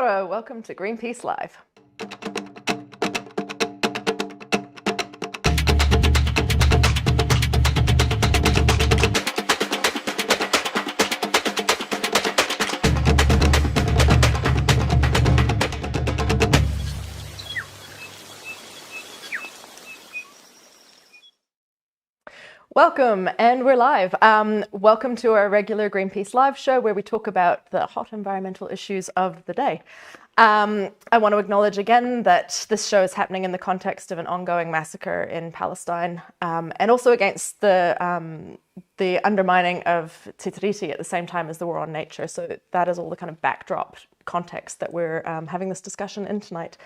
Aotearoa, welcome to Greenpeace Live. Welcome, and we're live. Welcome to our regular Greenpeace Live show where we talk about the hot environmental issues of the day. I want to acknowledge again that this show is happening in the context of an ongoing massacre in Palestine, and also against the undermining of Te Tiriti at the same time as the war on nature. So that is all the kind of backdrop context that we're having this discussion in tonight.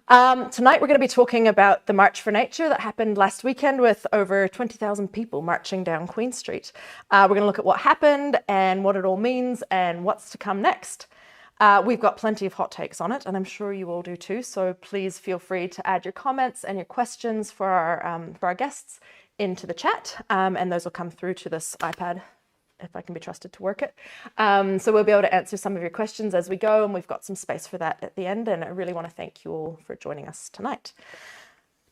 Tonight we're going to be talking about the March for Nature that happened last weekend with over 20,000 people marching down Queen Street. We're going to look at what happened and what it all means and what's to come next. We've got plenty of hot takes on it, and I'm sure you all do too, so please feel free to add your comments and your questions for our guests into the chat, and those will come through to this iPad if I can be trusted to work it. So we'll be able to answer some of your questions as we go, and we've got some space for that at the end, and I really want to thank you all for joining us tonight.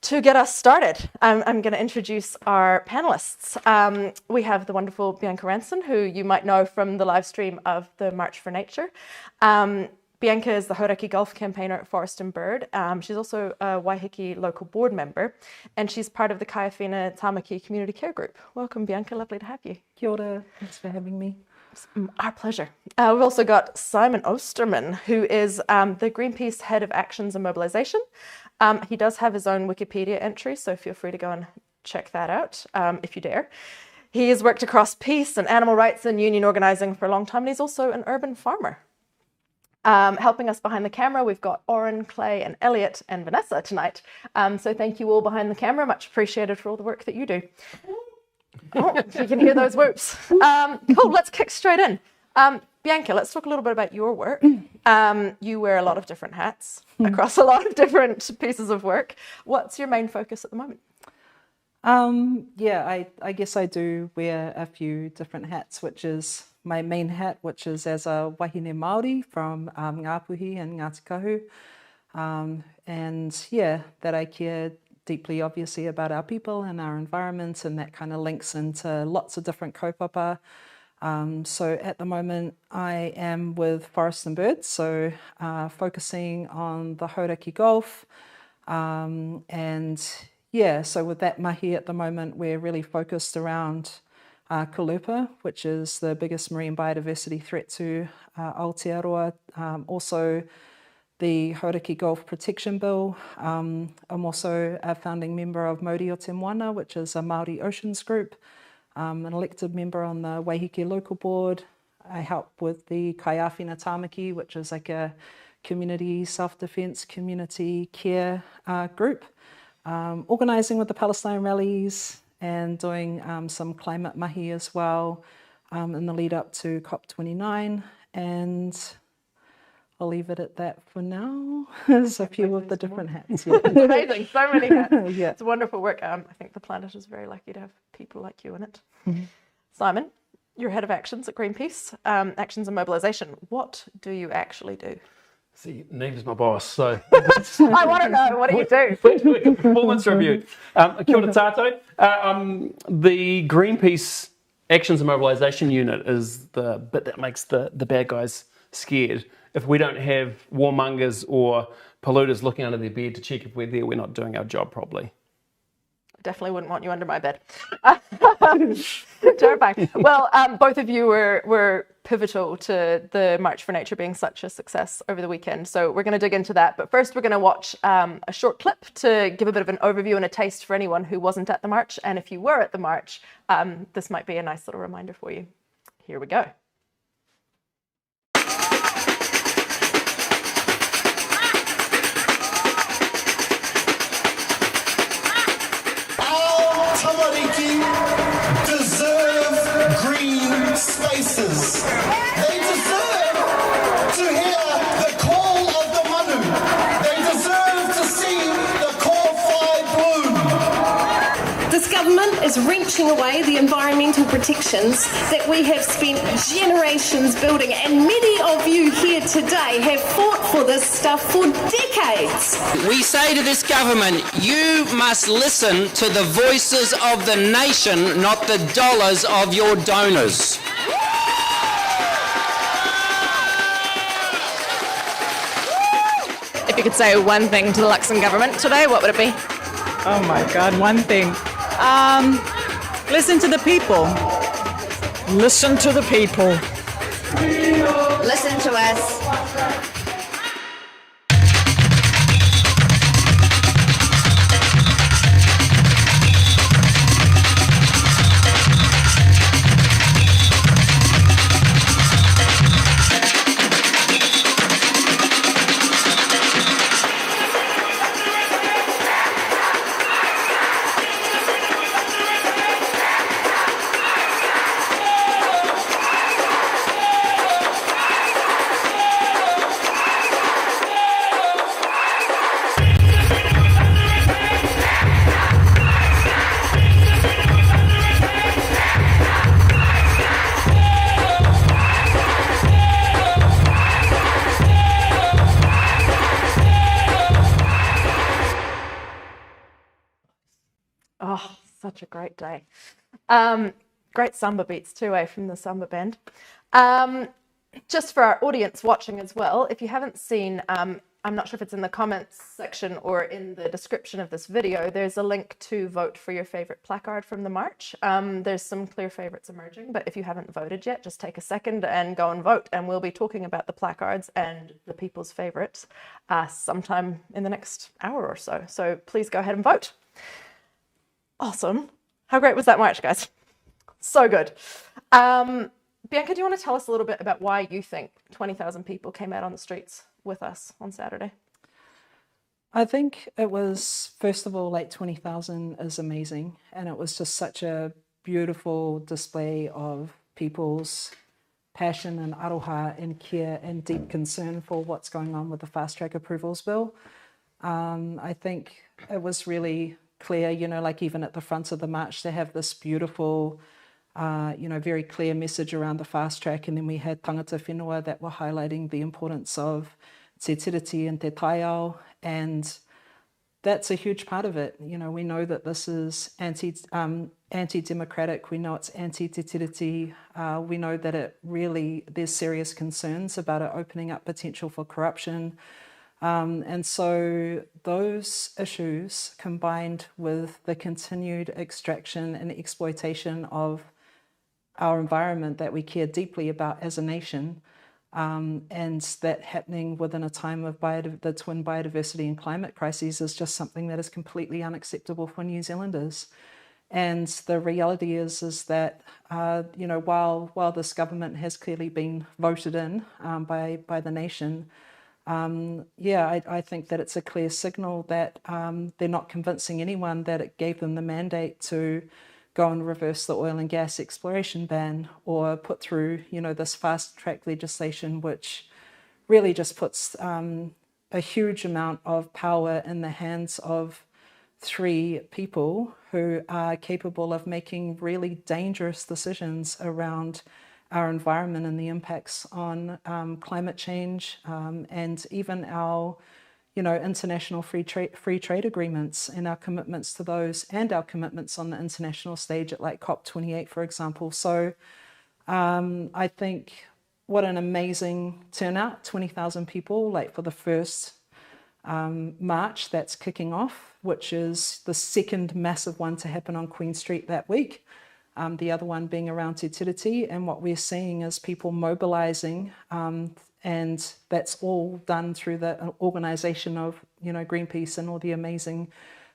To get us started, I'm going to introduce our panelists. We have the wonderful Bianca Ranson, who you might know from the live stream of the March for Nature. Bianca is the Hauraki golf campaigner at Forest and Bird. She's also a Waiheke local board member, and she's part of the Kaiawhina Tamaki Community Care Group. Welcome, Bianca. Lovely to have you. Kia ora. Thanks for having me. Our pleasure. We've also got Simon Oosterman, who is the Greenpeace Head of Actions and Mobilisation. He does have his own Wikipedia entry, so feel free to go and check that out if you dare. He has worked across peace and animal rights and union organising for a long time, and he's also an urban farmer. Helping us behind the camera, we've got Oren, Clay, and Elliot, and Vanessa tonight. So thank you all behind the camera. Much appreciated for all the work that you do. Oh, you can hear those whoops. Cool, let's kick straight in. Bianca, let's talk a little bit about your work. You wear a lot of different hats across a lot of different pieces of work. What's your main focus at the moment? Yeah, I guess I do wear a few different hats, which is my main hat, which is as a wahine Māori from Ngāpuhi and Ngāti Kahu. And yeah, that I care deeply, obviously, about our people and our environment, and that kind of links into lots of different kaupapa. So at the moment, I am with Forest and Bird, so focusing on the Hauraki Gulf. And yeah, so with that mahi at the moment, we're really focused around Kalupa, which is the biggest marine biodiversity threat to Aotearoa. Also, the Hauraki Gulf Protection Bill. I'm also a founding member of Mauri o Te Moana, which is a Māori oceans group. An elected member on the Waiheke local board. I help with the Kaiawhina Tamaki, which is like a community self-defense, community care group. Organising with the Palestine rallies and doing some climate mahi as well in the lead up to COP29. And I'll leave it at that for now. There's a few of the different hats. Yeah. It's amazing, so many hats. Yeah. It's wonderful work. I think the planet is very lucky to have people like you in it. Mm-hmm. Simon, you're Head of Actions at Greenpeace, Actions and Mobilisation. What do you actually do? See, Neve's my boss, so... I want to know, what do you do? Let's do a performance review. Kia ora tātou. The Greenpeace Actions and Mobilisation unit is the bit that makes the bad guys scared. If we don't have warmongers or polluters looking under their bed to check if we're there, we're not doing our job properly. Definitely wouldn't want you under my bed. Terrifying. Well, both of you were pivotal to the March for Nature being such a success over the weekend. So we're going to dig into that. But first, we're going to watch a short clip to give a bit of an overview and a taste for anyone who wasn't at the march. And if you were at the march, this might be a nice little reminder for you. Here we go. Deserve green spaces. They deserve to hear the call of the manu. They deserve to see the kōwhai bloom. This government is wrenching away the environmental protections that we have spent generations building, and many of you here today have fought for this stuff for decades. We say to this government, you must listen to the voices of the nation, not the dollars of your donors. If you could say one thing to the Luxon government today, what would it be? Oh my God, one thing. Listen to the people. Listen to the people. Listen to us. Oh, such a great day. Great samba beats too, from the samba band. Just for our audience watching as well, if you haven't seen, I'm not sure if it's in the comments section or in the description of this video, there's a link to vote for your favorite placard from the march. There's some clear favorites emerging, but if you haven't voted yet, just take a second and go and vote. And we'll be talking about the placards and the people's favorites sometime in the next hour or so. So please go ahead and vote. Awesome. How great was that march, guys? So good. Bianca, do you want to tell us a little bit about why you think 20,000 people came out on the streets with us on Saturday? I think it was, first of all, like 20,000 is amazing. And it was just such a beautiful display of people's passion and aroha and care and deep concern for what's going on with the Fast Track Approvals Bill. I think it was really clear, you know, like even at the front of the march, they have this beautiful, very clear message around the fast track. And then we had tangata whenua that were highlighting the importance of te tiriti and te taiao. And that's a huge part of it. You know, we know that this is anti-democratic. We know it's anti-te tiriti. We know that there's serious concerns about it opening up potential for corruption. And so those issues combined with the continued extraction and exploitation of our environment that we care deeply about as a nation, and that happening within a time of the twin biodiversity and climate crises is just something that is completely unacceptable for New Zealanders. And the reality is that, while this government has clearly been voted in by the nation, I think that it's a clear signal that they're not convincing anyone that it gave them the mandate to go and reverse the oil and gas exploration ban or put through, this fast track legislation, which really just puts a huge amount of power in the hands of 3 people who are capable of making really dangerous decisions around our environment and the impacts on climate change, and even our, international free trade agreements and our commitments to those, and our commitments on the international stage at like COP28, for example. So I think what an amazing turnout, 20,000 people, like for the first march that's kicking off, which is the second massive one to happen on Queen Street that week. The other one being around Te Tiriti, and what we're seeing is people mobilising, and that's all done through the organisation of, Greenpeace and all the amazing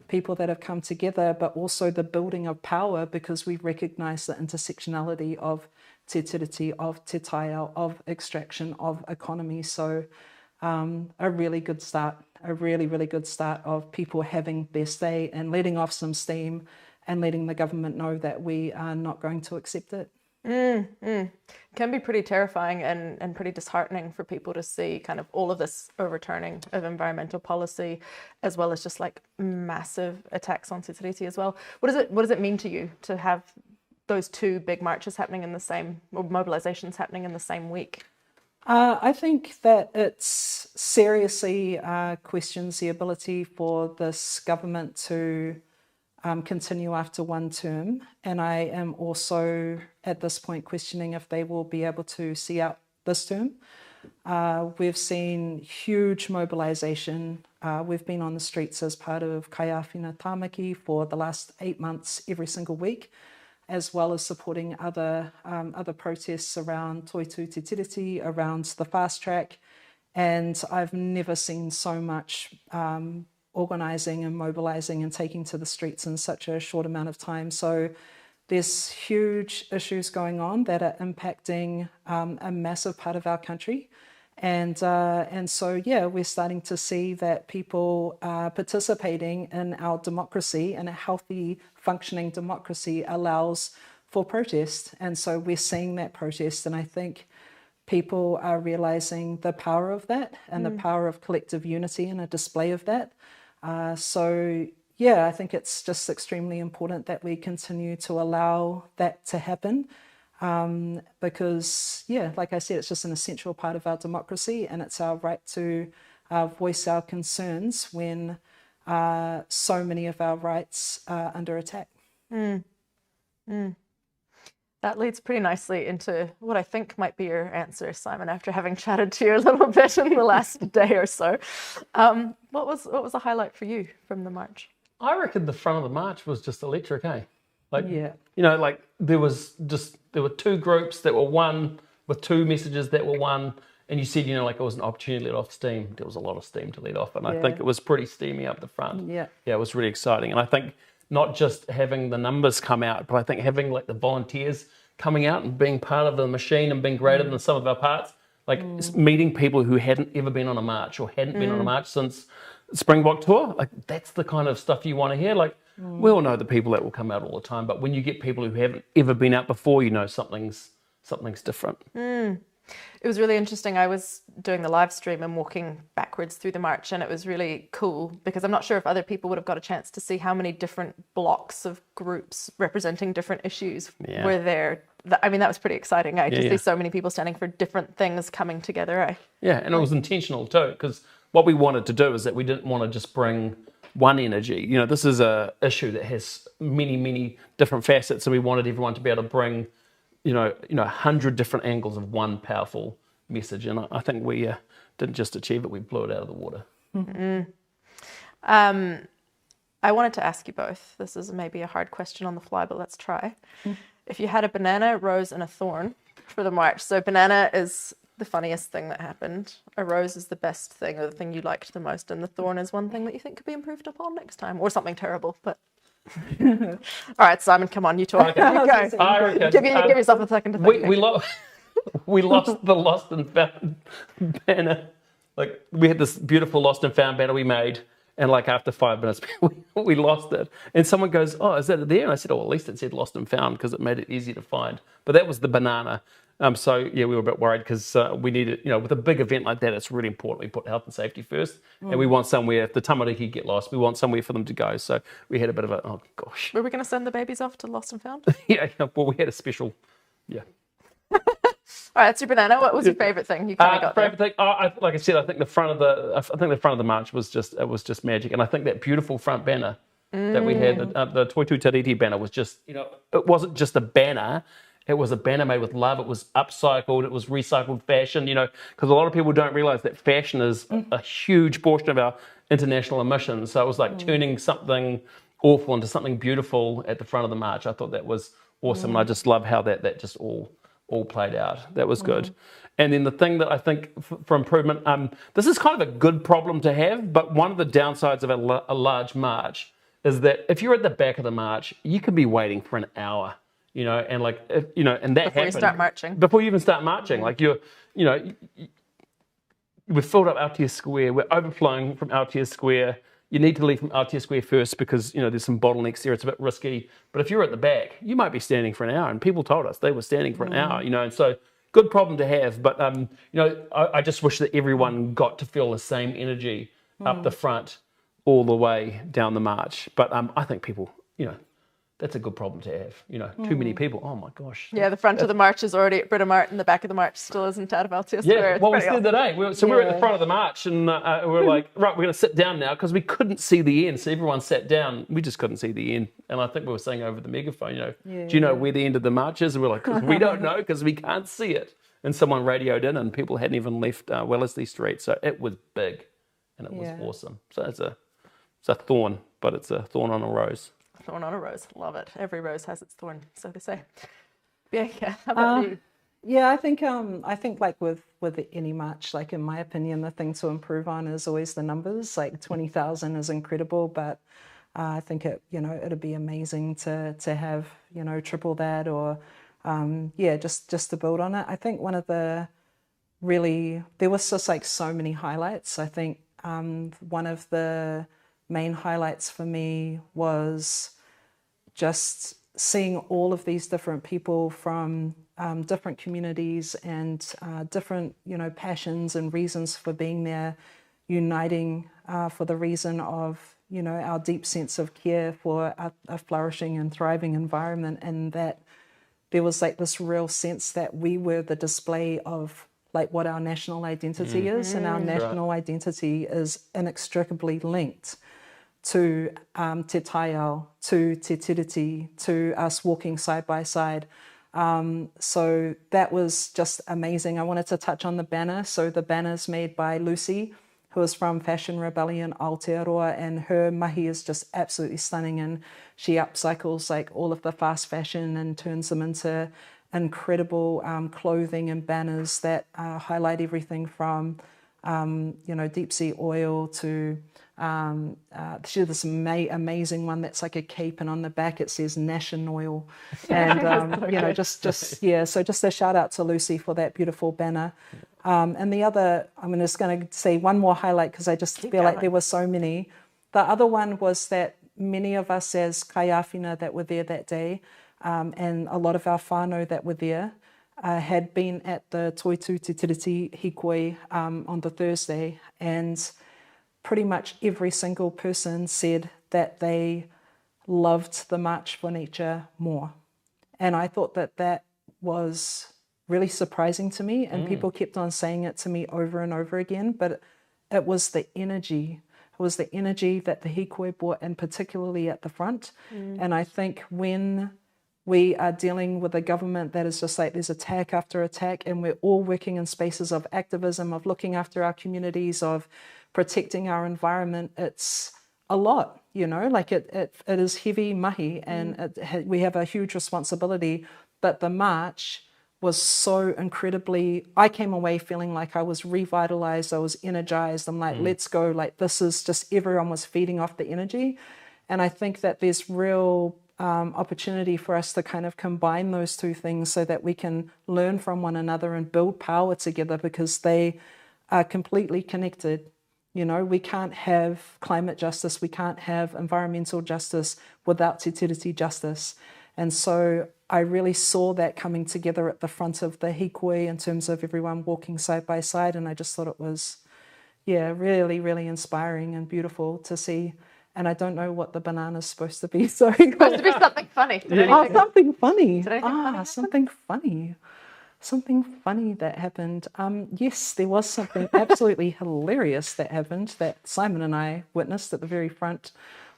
people that have come together, but also the building of power, because we recognise the intersectionality of Te Tiriti, of Te Taiao, of extraction, of economy. So a really good start, a really, really good start of people having their say and letting off some steam and letting the government know that we are not going to accept it. Can be pretty terrifying and pretty disheartening for people to see kind of all of this overturning of environmental policy, as well as just like massive attacks on Te Tiriti as well. What does it mean to you to have those two big marches happening in the same, or mobilizations happening in the same week? I think that it seriously questions the ability for this government to continue after one term. And I am also at this point questioning if they will be able to see out this term. We've seen huge mobilisation. We've been on the streets as part of Kaiawhina Tāmaki for the last 8 months every single week, as well as supporting other protests around Toitu Te Tiriti, around the fast track. And I've never seen so much organising and mobilising and taking to the streets in such a short amount of time. So there's huge issues going on that are impacting a massive part of our country. And so, yeah, we're starting to see that people are participating in our democracy, and a healthy, functioning democracy allows for protest. And so we're seeing that protest, and I think people are realising the power of that and the power of collective unity and a display of that. So, yeah, I think it's just extremely important that we continue to allow that to happen. Because, yeah, like I said, it's just an essential part of our democracy, and it's our right to voice our concerns when so many of our rights are under attack. That leads pretty nicely into what I think might be your answer, Simon, after having chatted to you a little bit in the last day or so. What was the highlight for you from the march? I reckon the front of the march was just electric, eh? Like, Yeah. you know, like there were two groups that were one with two messages that were one, and you said, you know, like it was an opportunity to let off steam. There was a lot of steam to let off, and I think it was pretty steamy up the front. Yeah. Yeah, it was really exciting. And I think not just having the numbers come out, but I think having like the volunteers coming out and being part of the machine and being greater than the sum of our parts, like meeting people who hadn't ever been on a march or hadn't been on a march since Springbok tour, like that's the kind of stuff you want to hear. Like we all know the people that will come out all the time, but when you get people who haven't ever been out before, you know something's different. It was really interesting. I was doing the live stream and walking backwards through the march, and it was really cool because I'm not sure if other people would have got a chance to see how many different blocks of groups representing different issues were there. I mean, that was pretty exciting, to see so many people standing for different things coming together. Yeah, and it was intentional too, because what we wanted to do is that we didn't want to just bring one energy. You know, this is a issue that has many, many different facets, and we wanted everyone to be able to bring you know, 100 different angles of one powerful message. And I think we didn't just achieve it, we blew it out of the water. I wanted to ask you both, this is maybe a hard question on the fly, but let's try. If you had a banana, a rose and a thorn for the march. So banana is the funniest thing that happened. A rose is the best thing, or the thing you liked the most. And the thorn is one thing that you think could be improved upon next time, or something terrible, but... All right, Simon, come on, you talk. Okay. You go. I reckon, Give yourself a second to think. We lost the lost and found banner. Like we had this beautiful lost and found banner we made, and like after 5 minutes we lost it. And someone goes, "Oh, is that there?" And I said, "Oh, at least it said lost and found because it made it easy to find." But that was the banana. So yeah, we were a bit worried because we needed, you know, with a big event like that, it's really important we put health and safety first, and we want somewhere. If the tamariki get lost, we want somewhere for them to go. So we had a bit of a oh gosh. Were we going to send the babies off to Lost and Found? Yeah. Well, we had a special. Yeah. All right, that's your banana. What was your favourite thing you kind of got favorite there? thing? Like I said, I think the front of the march was just magic, and I think that beautiful front banner that we had, the Toitu Te Tiriti banner, was just, you know, it wasn't just a banner. It was a banner made with love. It was upcycled. It was recycled fashion, you know, because a lot of people don't realise that fashion is a huge portion of our international emissions. So it was like turning something awful into something beautiful at the front of the march. I thought that was awesome. And I just love how that just all played out. That was good. And then the thing that I think for improvement, this is kind of a good problem to have, but one of the downsides of a large march is that if you're at the back of the march, you could be waiting for an hour. You know, and like, you know, and that Before you start marching. Before you even start marching. Like we've filled up Aotearoa Square, we're overflowing from Aotearoa Square, you need to leave from Aotearoa Square first because, there's some bottlenecks there. It's a bit risky. But if you're at the back, you might be standing for an hour. And people told us they were standing for an hour, and so good problem to have. But, I just wish that everyone got to feel the same energy up the front all the way down the march. But I think people, that's a good problem to have. Too many people. Oh my gosh. Yeah, the front of the march is already at Britomart and the back of the march still isn't out of Aotearoa Square. Yeah, It's well, we pretty said today. We're at the front of the march and we're like, right, we're going to sit down now because we couldn't see the end. So everyone sat down. We just couldn't see the end. And I think we were saying over the megaphone, do you know where the end of the march is? And we're like, we don't know because we can't see it. And someone radioed in and people hadn't even left Wellesley Street. So it was big and it was awesome. So it's a thorn, but it's a thorn on a rose. Thorn on a rose. Love it. Every rose has its thorn, so they say. Bianca, how about you? Yeah, I think like with any march, like in my opinion, the thing to improve on is always the numbers. Like 20,000 is incredible, but I think it'd be amazing to have triple that or just to build on it. I think one of the there was just like so many highlights. I think one of the main highlights for me was just seeing all of these different people from different communities and different, passions and reasons for being there, uniting for the reason of, our deep sense of care for a flourishing and thriving environment, and that there was like this real sense that we were the display of like what our national identity is, and our national identity is inextricably linked to te taiao, to te tiriti, to us walking side by side. So that was just amazing. I wanted to touch on the banner. So the banner's made by Lucy, who is from Fashion Rebellion Aotearoa, and her mahi is just absolutely stunning, and she upcycles like all of the fast fashion and turns them into incredible clothing and banners that highlight everything from deep sea oil to she did this amazing one that's like a cape, and on the back it says Nation Oil, and so just a shout out to Lucy for that beautiful banner. And the other, I'm just going to say one more highlight because I just feel like there were so many. The other one was that many of us as kaiawhina that were there that day, and a lot of our whānau that were there, had been at the Toitu Te Tiriti Hikoi on the Thursday, and pretty much every single person said that they loved the March for Nature more. And I thought that was really surprising to me, and people kept on saying it to me over and over again, but it was the energy. It was the energy that the hikoi brought, and particularly at the front. And I think when we are dealing with a government that is just like there's attack after attack, and we're all working in spaces of activism, of looking after our communities, of protecting our environment, it's a lot, like it is heavy mahi, and we have a huge responsibility. But the march was so incredibly, I came away feeling like I was revitalized, I was energized. I'm like, let's go, like this is just, everyone was feeding off the energy. And I think that there's real opportunity for us to kind of combine those two things so that we can learn from one another and build power together, because they are completely connected. We can't have climate justice, we can't have environmental justice without te tiriti justice. And so I really saw that coming together at the front of the hikoi in terms of everyone walking side by side, and I just thought it was, really, really inspiring and beautiful to see. And I don't know what the banana's supposed to be. Sorry. It's supposed to be something funny. Something funny. Something funny. Something funny that happened. Yes, there was something absolutely hilarious that happened that Simon and I witnessed at the very front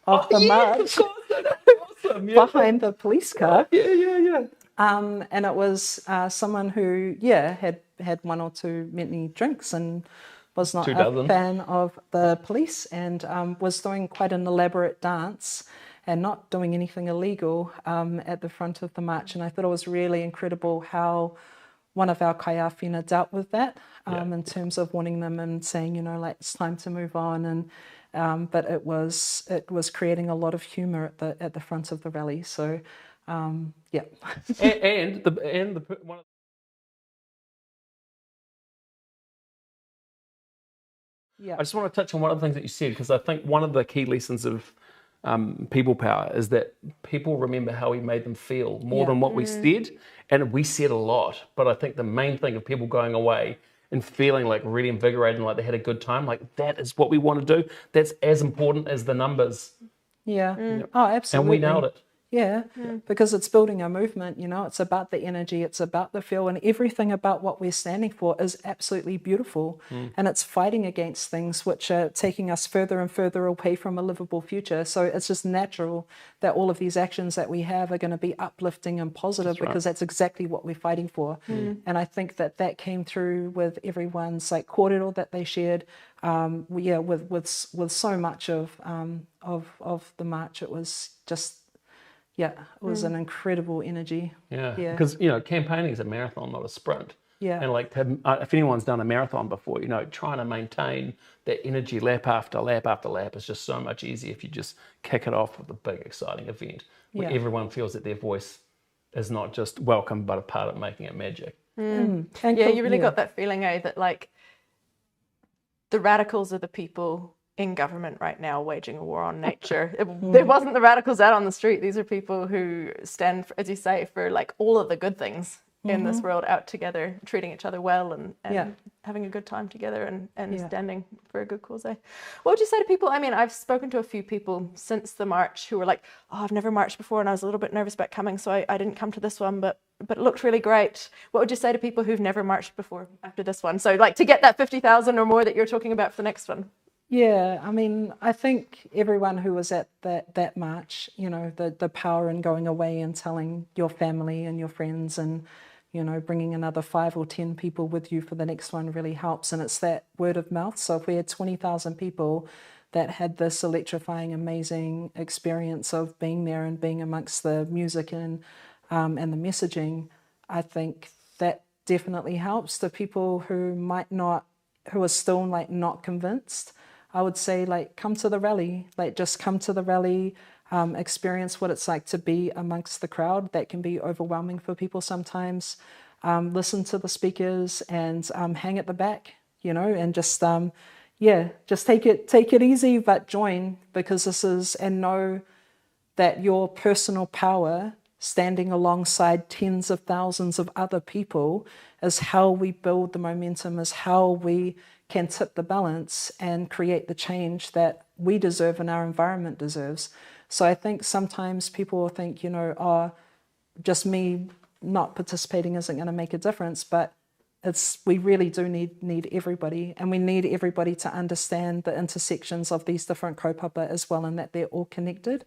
of the march. Awesome. Behind the police car. Yeah. And it was someone who, had one or too many drinks and was not a fan of the police, and was doing quite an elaborate dance and not doing anything illegal at the front of the march. And I thought it was really incredible how one of our kaiawhina dealt with that in terms of warning them and saying, it's time to move on. And but it was creating a lot of humour at the front of the rally. So and one of Yeah. I just want to touch on one of the things that you said, because I think one of the key lessons of people power is that people remember how we made them feel more than what we said. And we said a lot, but I think the main thing of people going away and feeling like really invigorated and like they had a good time, like that is what we want to do. That's as important as the numbers. Yeah. Oh, absolutely. And we nailed it. Yeah, because it's building a movement, you know, it's about the energy, it's about the feel, and everything about what we're standing for is absolutely beautiful. And it's fighting against things which are taking us further and further away from a livable future. So it's just natural that all of these actions that we have are going to be uplifting and positive, because that's exactly what we're fighting for. And I think that that came through with everyone's like kōrero that they shared. With so much of the march, it was just. Yeah, it was an incredible energy. Yeah, because, you know, campaigning is a marathon, not a sprint. Yeah. And like, if anyone's done a marathon before, you know, trying to maintain that energy lap after lap after lap is just so much easier if you just kick it off with a big, exciting event where everyone feels that their voice is not just welcome, but a part of making it magic. You really got that feeling, that like the radicals are the people in government right now waging a war on nature. There wasn't the radicals out on the street. These are people who stand, for, as you say, for like all of the good things in this world, out together, treating each other well and having a good time together and standing for a good cause. What would you say to people? I mean, I've spoken to a few people since the march who were like, oh, I've never marched before and I was a little bit nervous about coming, so I didn't come to this one, but it looked really great. What would you say to people who've never marched before after this one? So like to get that 50,000 or more that you're talking about for the next one. Yeah, I mean, I think everyone who was at that march, you know, the power in going away and telling your family and your friends and, you know, bringing another 5 or 10 people with you for the next one really helps. And it's that word of mouth. So if we had 20,000 people that had this electrifying, amazing experience of being there and being amongst the music and the messaging, I think that definitely helps. The people who are still like not convinced, I would say, like, come to the rally, like just come to the rally, experience what it's like to be amongst the crowd. That can be overwhelming for people sometimes. Listen to the speakers and hang at the back, you know, and just take it easy, but join, because this is, and know that your personal power standing alongside tens of thousands of other people is how we build the momentum, is how we can tip the balance and create the change that we deserve and our environment deserves. So I think sometimes people will think, you know, oh, just me not participating isn't going to make a difference, but we really do need everybody, and we need everybody to understand the intersections of these different kaupapa as well, and that they're all connected.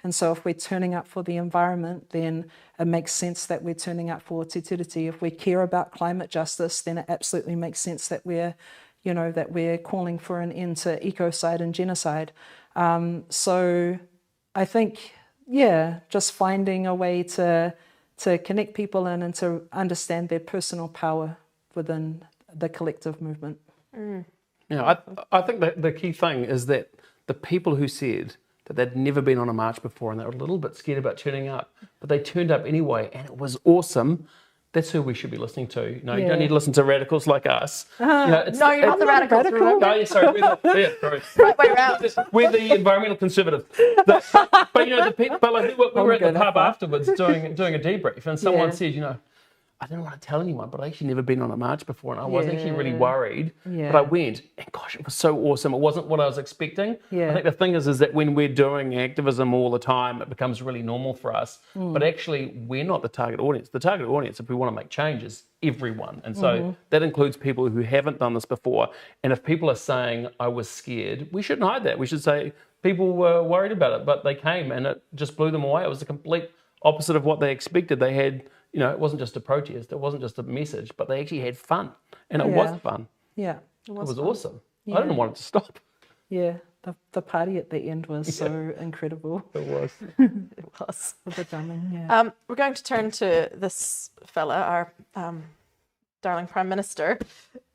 And so if we're turning up for the environment, then it makes sense that we're turning up for Te Tiriti. If we care about climate justice, then it absolutely makes sense that we're calling for an end to ecocide and genocide. So I think, just finding a way to connect people in and to understand their personal power within the collective movement. Yeah, I think that the key thing is that the people who said that they'd never been on a march before and they were a little bit scared about turning up, but they turned up anyway and it was awesome. That's who we should be listening to. You know, you don't need to listen to radicals like us. No, you're not the radicals. Oh, yeah, sorry. Right way around. We're the environmental conservatives. But you know, we were at the pub afterwards doing a debrief, and someone said, you know, I didn't want to tell anyone, but I actually never been on a march before, and I was actually really worried. But I went, and gosh, it was so awesome. It wasn't what I was expecting. I think the thing is that when we're doing activism all the time, it becomes really normal for us. But actually, we're not the target audience. The target audience, if we want to make change, is everyone. And so that includes people who haven't done this before. And if people are saying, I was scared, we shouldn't hide that. We should say, people were worried about it, but they came and it just blew them away. It was the complete opposite of what they expected. They had, you know, it wasn't just a protest, it wasn't just a message, but they actually had fun. And it was fun. Yeah. It was awesome. I didn't want it to stop. Yeah. The party at the end was so incredible. It was. It was. With the drumming, we're going to turn to this fella, our darling Prime Minister.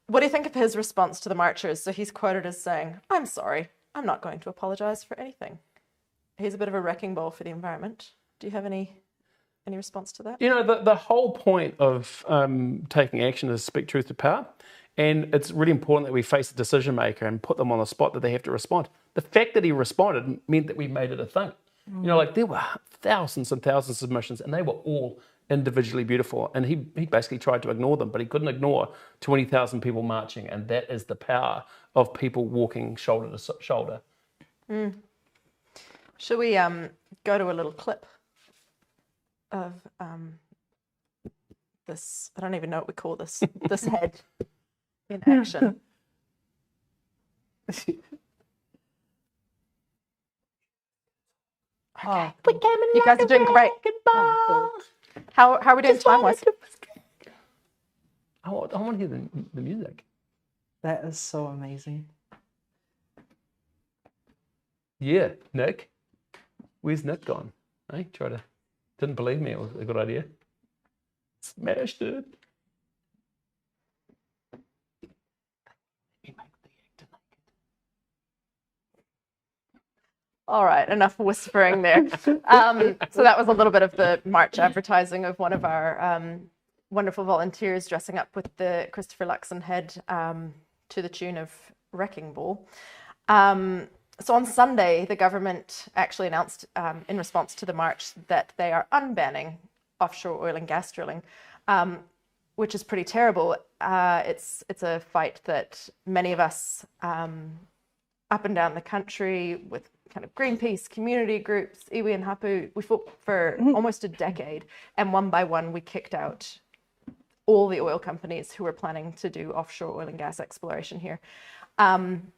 What do you think of his response to the marchers? So he's quoted as saying, I'm sorry, I'm not going to apologise for anything. He's a bit of a wrecking ball for the environment. Do you have any response to that? You know, the whole point of taking action is speak truth to power. And it's really important that we face the decision maker and put them on the spot that they have to respond. The fact that he responded meant that we made it a thing. You know, like there were thousands and thousands of submissions and they were all individually beautiful. And he basically tried to ignore them, but he couldn't ignore 20,000 people marching. And that is the power of people walking shoulder to shoulder. Should we go to a little clip of this? I don't even know what we call this. This head in action. Okay. You guys are doing great. How are we doing time-wise? I want to hear the music. That is so amazing. Yeah, Nick. Where's Nick gone? Hey, didn't believe me it was a good idea. Smashed it. All right, enough whispering there. So that was a little bit of the March advertising of one of our wonderful volunteers dressing up with the Christopher Luxon head to the tune of Wrecking Ball. So on Sunday, the government actually announced in response to the march that they are unbanning offshore oil and gas drilling, which is pretty terrible. It's a fight that many of us up and down the country with kind of Greenpeace, community groups, iwi and hapu, we fought for almost a decade, and one by one we kicked out all the oil companies who were planning to do offshore oil and gas exploration here. And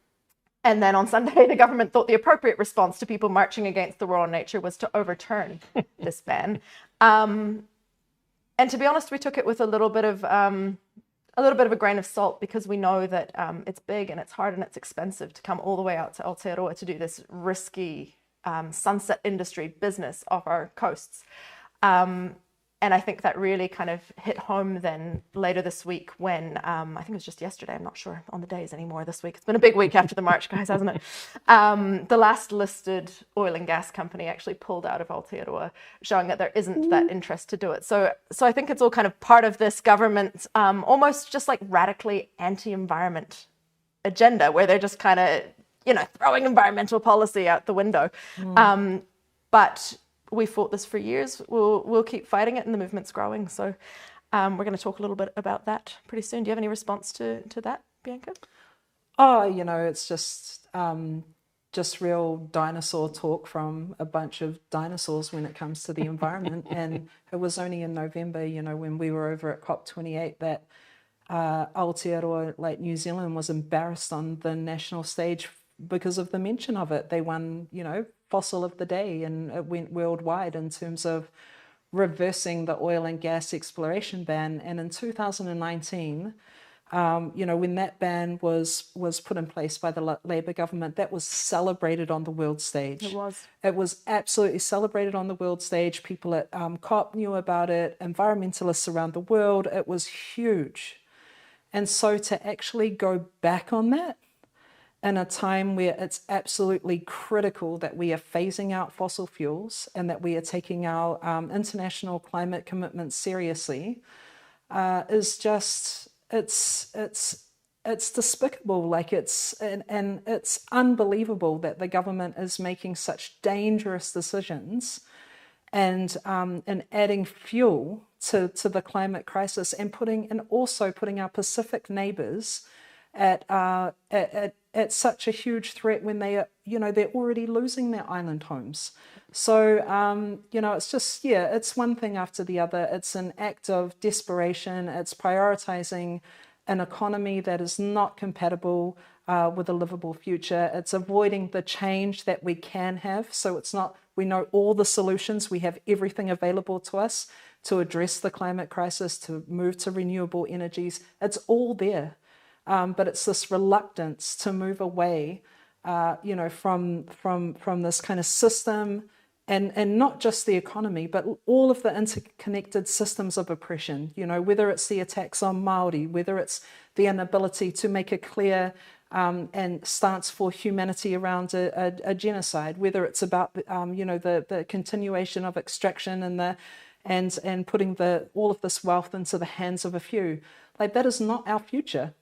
then on Sunday, the government thought the appropriate response to people marching against the war on nature was to overturn this ban. And to be honest, we took it with a little bit of a grain of salt, because we know that it's big and it's hard and it's expensive to come all the way out to Aotearoa to do this risky sunset industry business off our coasts. And I think that really kind of hit home then later this week when, I think it was just yesterday, I'm not sure on the days anymore this week. It's been a big week after the march, guys, hasn't it? The last listed oil and gas company actually pulled out of Aotearoa, showing that there isn't that interest to do it. So I think it's all kind of part of this government, almost just like radically anti-environment agenda, where they're just kind of, throwing environmental policy out the window. But we fought this for years. We'll keep fighting it, and the movement's growing. So we're going to talk a little bit about that pretty soon. Do you have any response to that, Bianca? Oh, it's just real dinosaur talk from a bunch of dinosaurs when it comes to the environment. And it was only in November, when we were over at COP28 that Aotearoa, like New Zealand, was embarrassed on the national stage because of the mention of it. They won, fossil of the day, and it went worldwide in terms of reversing the oil and gas exploration ban. And in 2019, when that ban was put in place by the Labour government, that was celebrated on the world stage. It was absolutely celebrated on the world stage. People at COP knew about it, environmentalists around the world. It was huge. And so to actually go back on that in a time where it's absolutely critical that we are phasing out fossil fuels and that we are taking our international climate commitments seriously, is just, it's despicable. Like and it's unbelievable that the government is making such dangerous decisions and adding fuel to the climate crisis, and also putting our Pacific neighbours at such a huge threat when they are, they're already losing their island homes. So, it's just, it's one thing after the other. It's an act of desperation. It's prioritising an economy that is not compatible with a livable future. It's avoiding the change that we can have. So it's not, we know all the solutions. We have everything available to us to address the climate crisis, to move to renewable energies. It's all there. But it's this reluctance to move away, from this kind of system, and not just the economy, but all of the interconnected systems of oppression. Whether it's the attacks on Māori, whether it's the inability to make a clear and stance for humanity around a genocide, whether it's about the continuation of extraction and putting all of this wealth into the hands of a few. Like, that is not our future.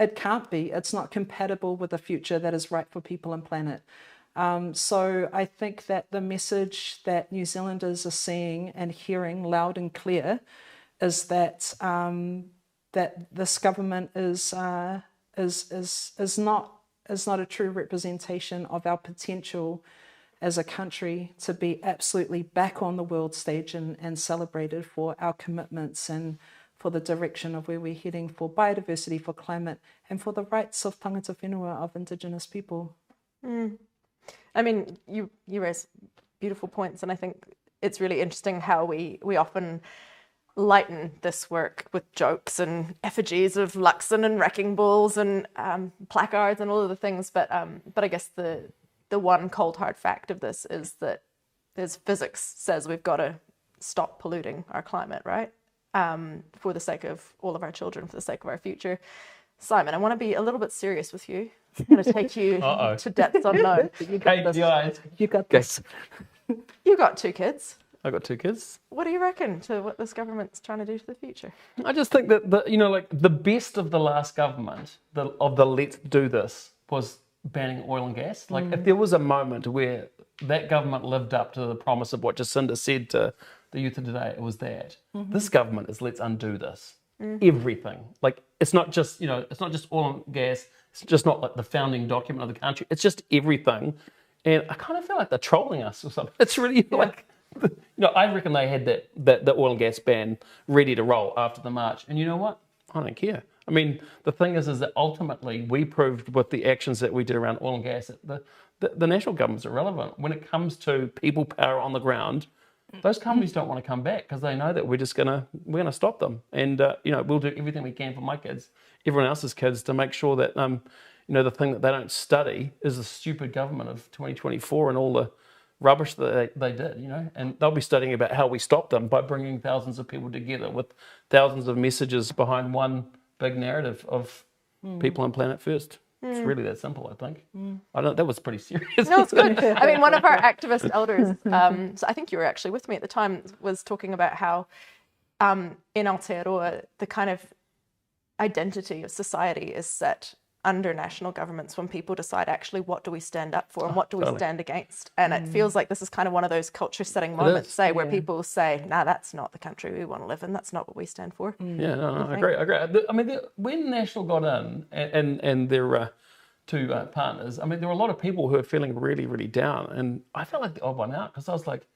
it can't be. It's not compatible with a future that is right for people and planet. So I think that the message that New Zealanders are seeing and hearing loud and clear is that that this government is not a true representation of our potential as a country to be absolutely back on the world stage and celebrated for our commitments and for the direction of where we're heading for biodiversity, for climate, and for the rights of tangata whenua, of Indigenous people. I mean, you raise beautiful points, and I think it's really interesting how we often lighten this work with jokes and effigies of Luxon and wrecking balls and placards and all of the things, but I guess the one cold hard fact of this is that there's physics says we've got to stop polluting our climate, right? For the sake of all of our children, for the sake of our future. Simon, I want to be a little bit serious with you. I'm going to take you to depths unknown. You got this. You got this. You got 2 kids. I got 2 kids. What do you reckon to what this government's trying to do for the future? I just think that the best of the last government, of the let's do this, was banning oil and gas. Like if there was a moment where that government lived up to the promise of what Jacinda said to the youth of today, it was that. This government is let's undo this. Everything. Like it's not just oil and gas. It's just not like the founding document of the country. It's just everything. And I kind of feel like they're trolling us or something. It's really like, I reckon they had the oil and gas ban ready to roll after the march. And you know what? I don't care. I mean, the thing is that ultimately we proved with the actions that we did around oil and gas that the national government's irrelevant. When it comes to people power on the ground, those companies don't want to come back because they know that we're gonna stop them. And we'll do everything we can for my kids, everyone else's kids, to make sure that the thing that they don't study is the stupid government of 2024 and all the rubbish that they did, and they'll be studying about how we stop them by bringing thousands of people together with thousands of messages behind one big narrative of people and planet first. It's really that simple, I think. I don't. That was pretty serious. No, it's good. I mean, one of our activist elders, so I think you were actually with me at the time, was talking about how in Aotearoa, the kind of identity of society is set under national governments when people decide actually what do we stand up for and what do we stand against. And it feels like this is kind of one of those culture setting moments, where people say, nah, that's not the country we want to live in. That's not what we stand for. Yeah, no, I agree. I mean, when National got in and their 2 partners, I mean, there were a lot of people who were feeling really, really down. And I felt like the odd one out because I was like,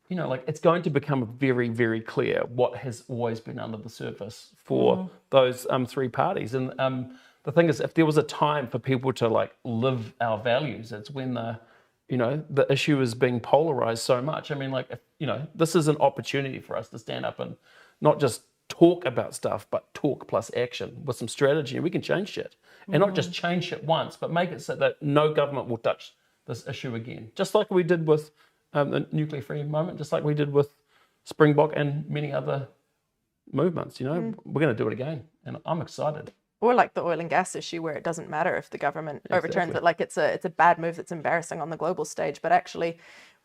it's going to become very, very clear what has always been under the surface for those 3 parties. And the thing is, if there was a time for people to live our values, it's when the issue is being polarized so much. I mean, this is an opportunity for us to stand up and not just talk about stuff, but talk plus action with some strategy, and we can change shit. And not just change shit once, but make it so that no government will touch this issue again. Just like we did with the nuclear free moment, just like we did with Springbok and many other movements. We're going to do it again, and I'm excited. Or like the oil and gas issue, where it doesn't matter if the government overturns it. Like it's a bad move that's embarrassing on the global stage. But actually,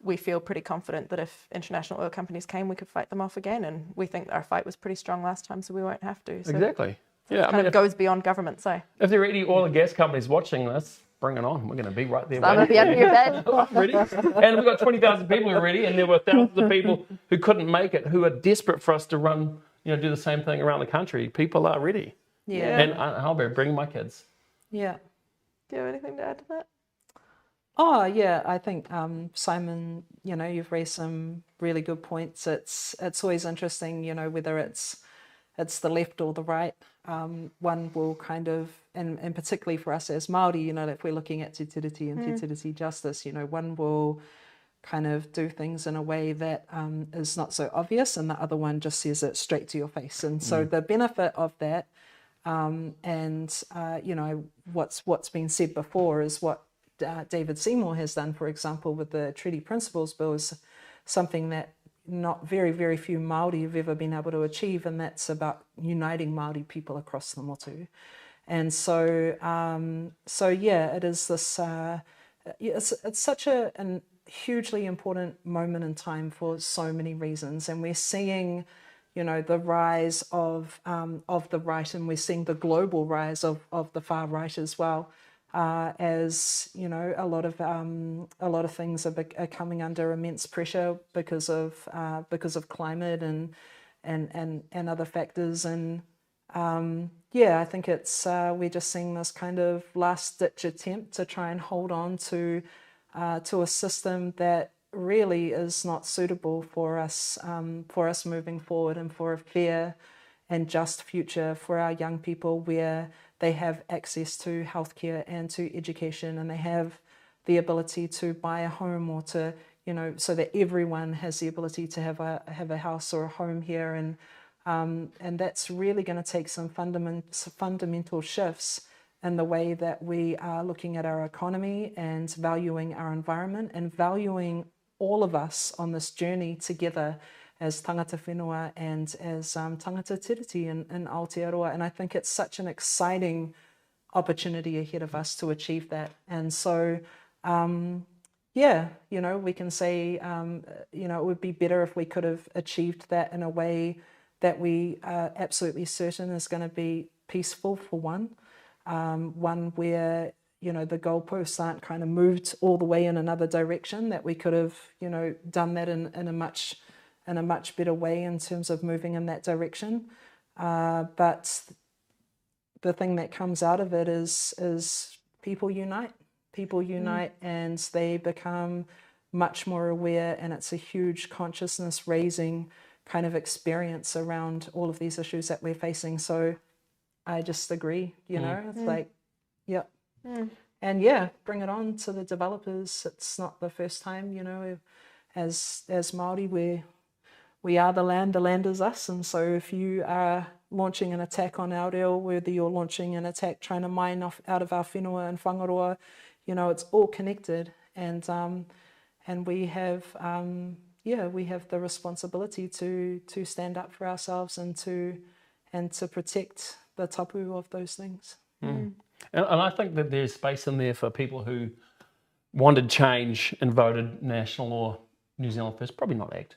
we feel pretty confident that if international oil companies came, we could fight them off again. And we think our fight was pretty strong last time, so we won't have to. So exactly. Yeah, it kind of goes beyond government, say. If there are any oil and gas companies watching this, bring it on. We're going to be right there. So I'm going to be under your bed. Ready? And we've got 20,000 people who are ready, and there were thousands of people who couldn't make it, who are desperate for us to run, do the same thing around the country. People are ready. Yeah. And I'll be bringing my kids. Yeah. Do you have anything to add to that? Oh, yeah. I think, Simon, you've raised some really good points. It's always interesting, whether it's the left or the right. One will kind of, and particularly for us as Māori, if we're looking at te tiriti and te tiriti justice, one will kind of do things in a way that is not so obvious, and the other one just says it straight to your face. And so the benefit of that, what's been said before is what David Seymour has done, for example, with the Treaty Principles Bill, is something that not very, very few Māori have ever been able to achieve, and that's about uniting Māori people across the motu. And so, it is this. It's such a hugely important moment in time for so many reasons, and we're seeing, the rise of the right, and we're seeing the global rise of the far right as well. As a lot of things are coming under immense pressure because of climate and other factors, and I think it's we're just seeing this kind of last ditch attempt to try and hold on to a system that really is not suitable for us moving forward, and for a fair and just future for our young people, where they have access to healthcare and to education, and they have the ability to buy a home, or to, so that everyone has the ability to have a house or a home here, and that's really going to take some fundamental shifts in the way that we are looking at our economy and valuing our environment and valuing all of us on this journey together as tangata whenua and as tangata tiriti in Aotearoa. And I think it's such an exciting opportunity ahead of us to achieve that. And so, we can say, it would be better if we could have achieved that in a way that we are absolutely certain is going to be peaceful, for one where the goalposts aren't kind of moved all the way in another direction, that we could have done that in a much better way in terms of moving in that direction. But the thing that comes out of it is people unite, and they become much more aware, and it's a huge consciousness raising kind of experience around all of these issues that we're facing. So I just agree, it's like, yep. And bring it on to the developers. It's not the first time, as Māori, we are the land is us. And so if you are launching an attack on our reo, whether you're launching an attack trying to mine out of our whenua and whangaroa, it's all connected. And we have the responsibility to stand up for ourselves and to protect the tapu of those things. And I think that there's space in there for people who wanted change and voted National or New Zealand First, probably not ACT,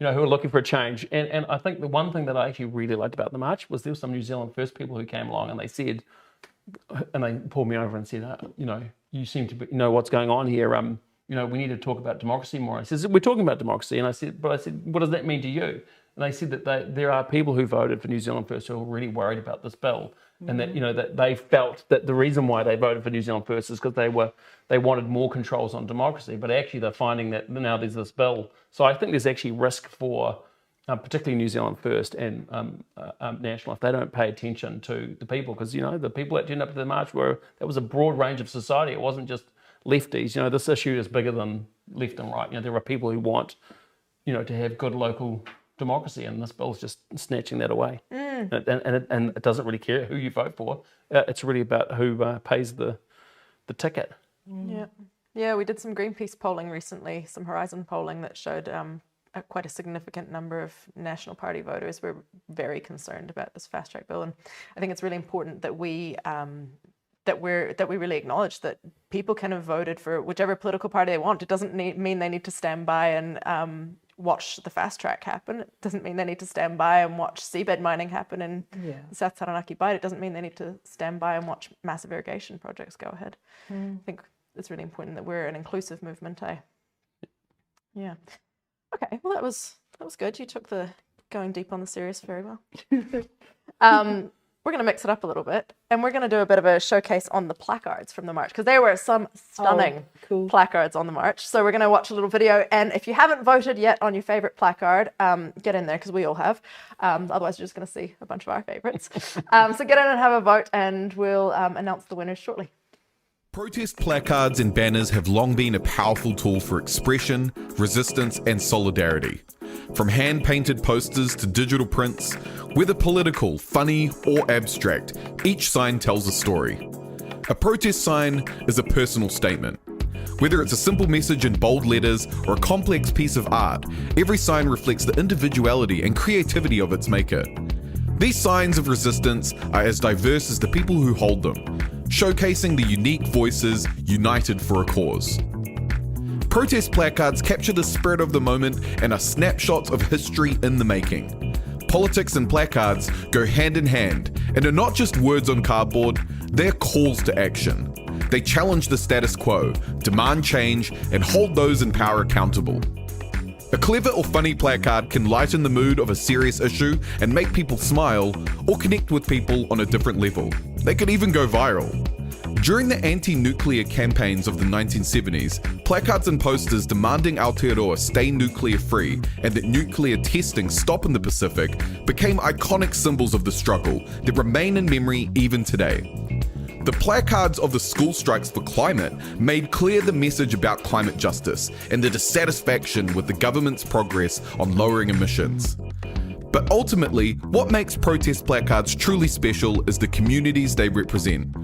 who are looking for a change. And I think the one thing that I actually really liked about the march was there were some New Zealand First people who came along and they said, and they pulled me over and said, you seem to know what's going on here. We need to talk about democracy more. I said, we're talking about democracy. And I said, what does that mean to you? And they said that there are people who voted for New Zealand First who are really worried about this bill, and that that they felt that the reason why they voted for New Zealand First is because they wanted more controls on democracy. But actually, they're finding that now there's this bill. So I think there's actually risk for particularly New Zealand First and National if they don't pay attention to the people, because the people that turned up to the march that was a broad range of society. It wasn't just lefties. This issue is bigger than left and right. There are people who want to have good local democracy, and this bill's just snatching that away. And it doesn't really care who you vote for. It's really about who pays the ticket. Yeah, we did some Greenpeace polling recently, some Horizon polling that showed quite a significant number of National Party voters were very concerned about this fast track bill, and I think it's really important that we really acknowledge that people can have voted for whichever political party they want. It doesn't mean they need to stand by and watch the fast track happen. It doesn't mean they need to stand by and watch seabed mining happen in the South Taranaki Bight. It doesn't mean they need to stand by and watch massive irrigation projects go ahead. I think it's really important that we're an inclusive movement, Yeah. Okay, well that was good. You took the going deep on the serious very well. We're going to mix it up a little bit, and we're going to do a bit of a showcase on the placards from the march, because there were some stunning placards on the march. So we're going to watch a little video, and if you haven't voted yet on your favourite placard, get in there, because we all have. Otherwise, you're just going to see a bunch of our favourites. So get in and have a vote, and we'll announce the winners shortly. Protest placards and banners have long been a powerful tool for expression, resistance and solidarity. From hand-painted posters to digital prints, whether political, funny or abstract, each sign tells a story. A protest sign is a personal statement. Whether it's a simple message in bold letters or a complex piece of art, every sign reflects the individuality and creativity of its maker. These signs of resistance are as diverse as the people who hold them, showcasing the unique voices united for a cause. Protest placards capture the spirit of the moment and are snapshots of history in the making. Politics and placards go hand in hand and are not just words on cardboard, they're calls to action. They challenge the status quo, demand change, and hold those in power accountable. A clever or funny placard can lighten the mood of a serious issue and make people smile or connect with people on a different level. They could even go viral. During the anti-nuclear campaigns of the 1970s, placards and posters demanding Aotearoa stay nuclear-free and that nuclear testing stop in the Pacific became iconic symbols of the struggle that remain in memory even today. The placards of the school strikes for climate made clear the message about climate justice and the dissatisfaction with the government's progress on lowering emissions. But ultimately, what makes protest placards truly special is the communities they represent.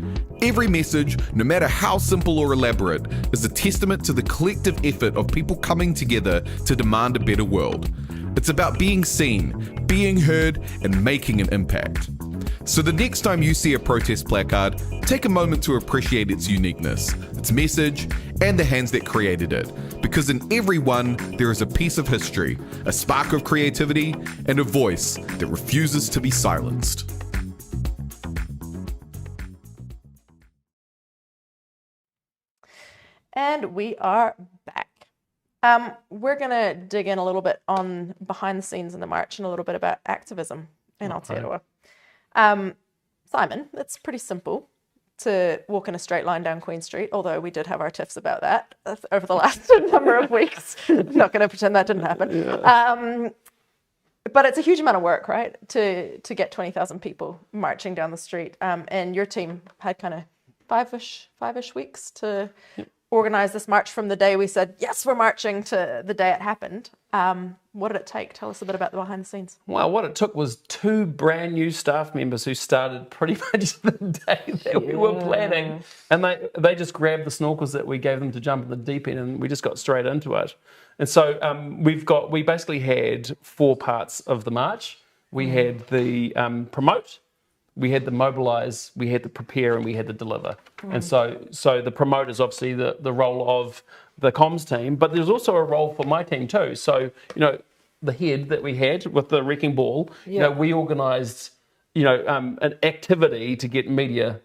Every message, no matter how simple or elaborate, is a testament to the collective effort of people coming together to demand a better world. It's about being seen, being heard, and making an impact. So the next time you see a protest placard, take a moment to appreciate its uniqueness, its message, and the hands that created it. Because in every one, there is a piece of history, a spark of creativity, and a voice that refuses to be silenced. And we are back. We're going to dig in a little bit on behind the scenes in the march and a little bit about activism in Aotearoa. Simon, it's pretty simple to walk in a straight line down Queen Street, although we did have our tiffs about that over the last number of weeks. I'm not going to pretend that didn't happen. Yeah. But it's a huge amount of work, right, to get 20,000 people marching down the street. And your team had kind of five-ish weeks to organise this march from the day we said, yes, we're marching, to the day it happened. What did it take? Tell us a bit about the behind the scenes. Well, what it took was 2 brand new staff members who started pretty much the day that we were planning. And they just grabbed the snorkels that we gave them to jump in the deep end, and we just got straight into it. And so we basically had 4 parts of the march. We had the promote, we had the mobilise, we had the prepare, and we had the deliver. And so the promote is obviously the role of the comms team, but there's also a role for my team too. So, the head that we had with the wrecking ball, we organised, an activity to get media.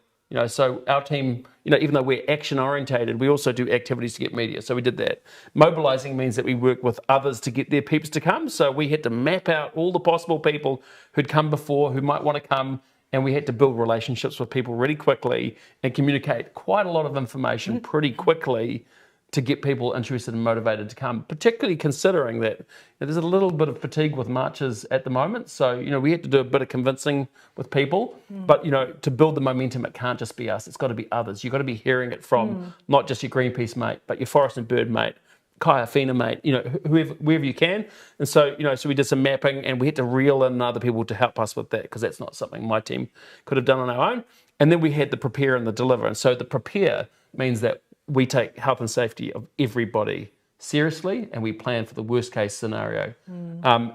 So our team, even though we're action orientated, we also do activities to get media. So we did that. Mobilising means that we work with others to get their peeps to come. So we had to map out all the possible people who'd come before, who might want to come, and we had to build relationships with people really quickly and communicate quite a lot of information pretty quickly to get people interested and motivated to come, particularly considering that there's a little bit of fatigue with marches at the moment. So, we had to do a bit of convincing with people, but, to build the momentum, it can't just be us. It's got to be others. You've got to be hearing it from not just your Greenpeace mate, but your Forest and Bird mate, Kaiawhina mate, whoever you can. And so, so we did some mapping and we had to reel in other people to help us with that, because that's not something my team could have done on our own. And then we had the prepare and the deliver. And so the prepare means that we take health and safety of everybody seriously, and we plan for the worst case scenario.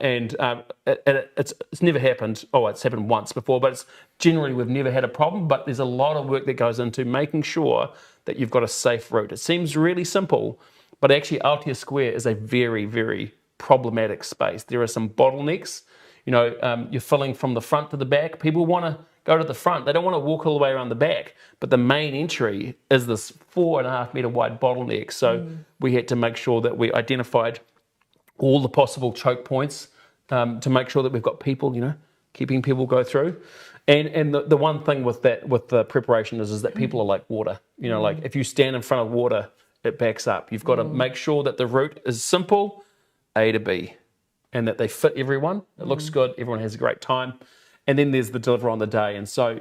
It's never happened. Oh, it's happened once before, but it's generally we've never had a problem. But there's a lot of work that goes into making sure that you've got a safe route. It seems really simple, but actually Aotearoa Square is a very, very problematic space. There are some bottlenecks. You're filling from the front to the back. People want to go to the front. They don't want to walk all the way around the back. But the main entry is this 4.5 metre wide bottleneck. So we had to make sure that we identified all the possible choke points to make sure that we've got people, keeping people go through. And the one thing with the preparation is that people are like water. Like if you stand in front of water, it backs up. You've got to make sure that the route is simple, A to B, and that they fit everyone. It looks good. Everyone has a great time. And then there's the deliver on the day. And so,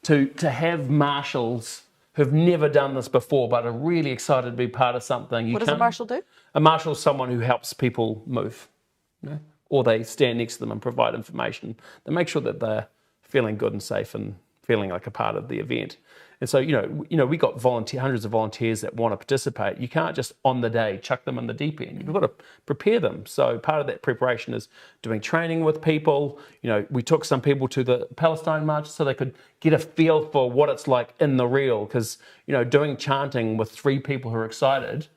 to have marshals who've never done this before but are really excited to be part of something. What does a marshal do? A marshal is someone who helps people move, or they stand next to them and provide information. They make sure that they're feeling good and safe and feeling like a part of the event. And so, we got hundreds of volunteers that want to participate. You can't just on the day chuck them in the deep end. You've got to prepare them. So part of that preparation is doing training with people. We took some people to the Palestine March so they could get a feel for what it's like in the real. Because, doing chanting with 3 people who are excited,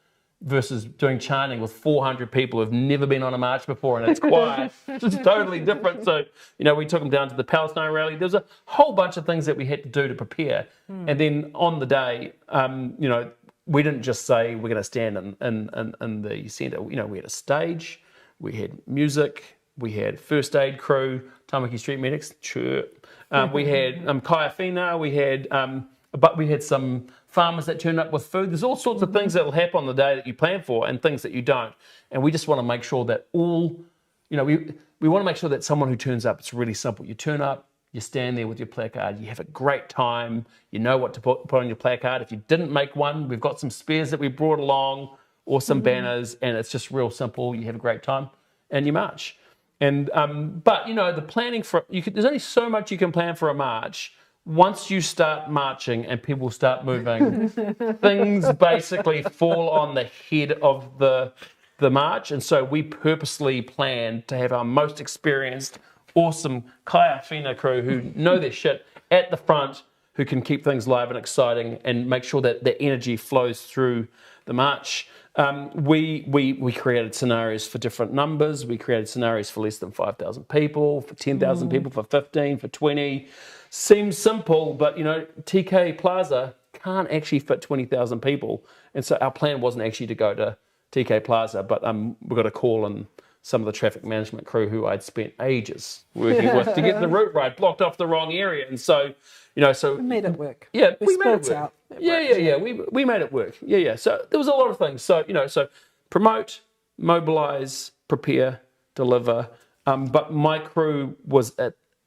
versus doing chanting with 400 people who've never been on a march before and it's quiet. It's totally different. So, we took them down to the Palestine rally. There's a whole bunch of things that we had to do to prepare. And then on the day, we didn't just say we're going to stand in the centre. We had a stage, we had music, we had first aid crew, Tamaki Street Medics, chirp. We had kaiawhina, we had some farmers that turned up with food. There's all sorts of things that will happen on the day that you plan for and things that you don't. And we just want to make sure that we want to make sure that someone who turns up, it's really simple. You turn up, you stand there with your placard, you have a great time, you know what to put on your placard. If you didn't make one, we've got some spares that we brought along or some banners, and it's just real simple. You have a great time and you march. And but the planning there's only so much you can plan for a march. Once you start marching and people start moving, things basically fall on the head of the march. And so we purposely planned to have our most experienced, awesome kaiawhina crew who know their shit at the front, who can keep things live and exciting and make sure that the energy flows through the march. We created scenarios for different numbers. We created scenarios for less than 5,000 people, for 10,000 people, for 15, for 20. Seems simple, but TK Plaza can't actually fit 20,000 people. And so our plan wasn't actually to go to TK Plaza, but we got a call and some of the traffic management crew who I'd spent ages working with to get the route right, blocked off the wrong area. And so, so we made it work. Yeah, we made it work. Out. Yeah. We made it work. Yeah. So there was a lot of things. So, so promote, mobilise, prepare, deliver. But my crew was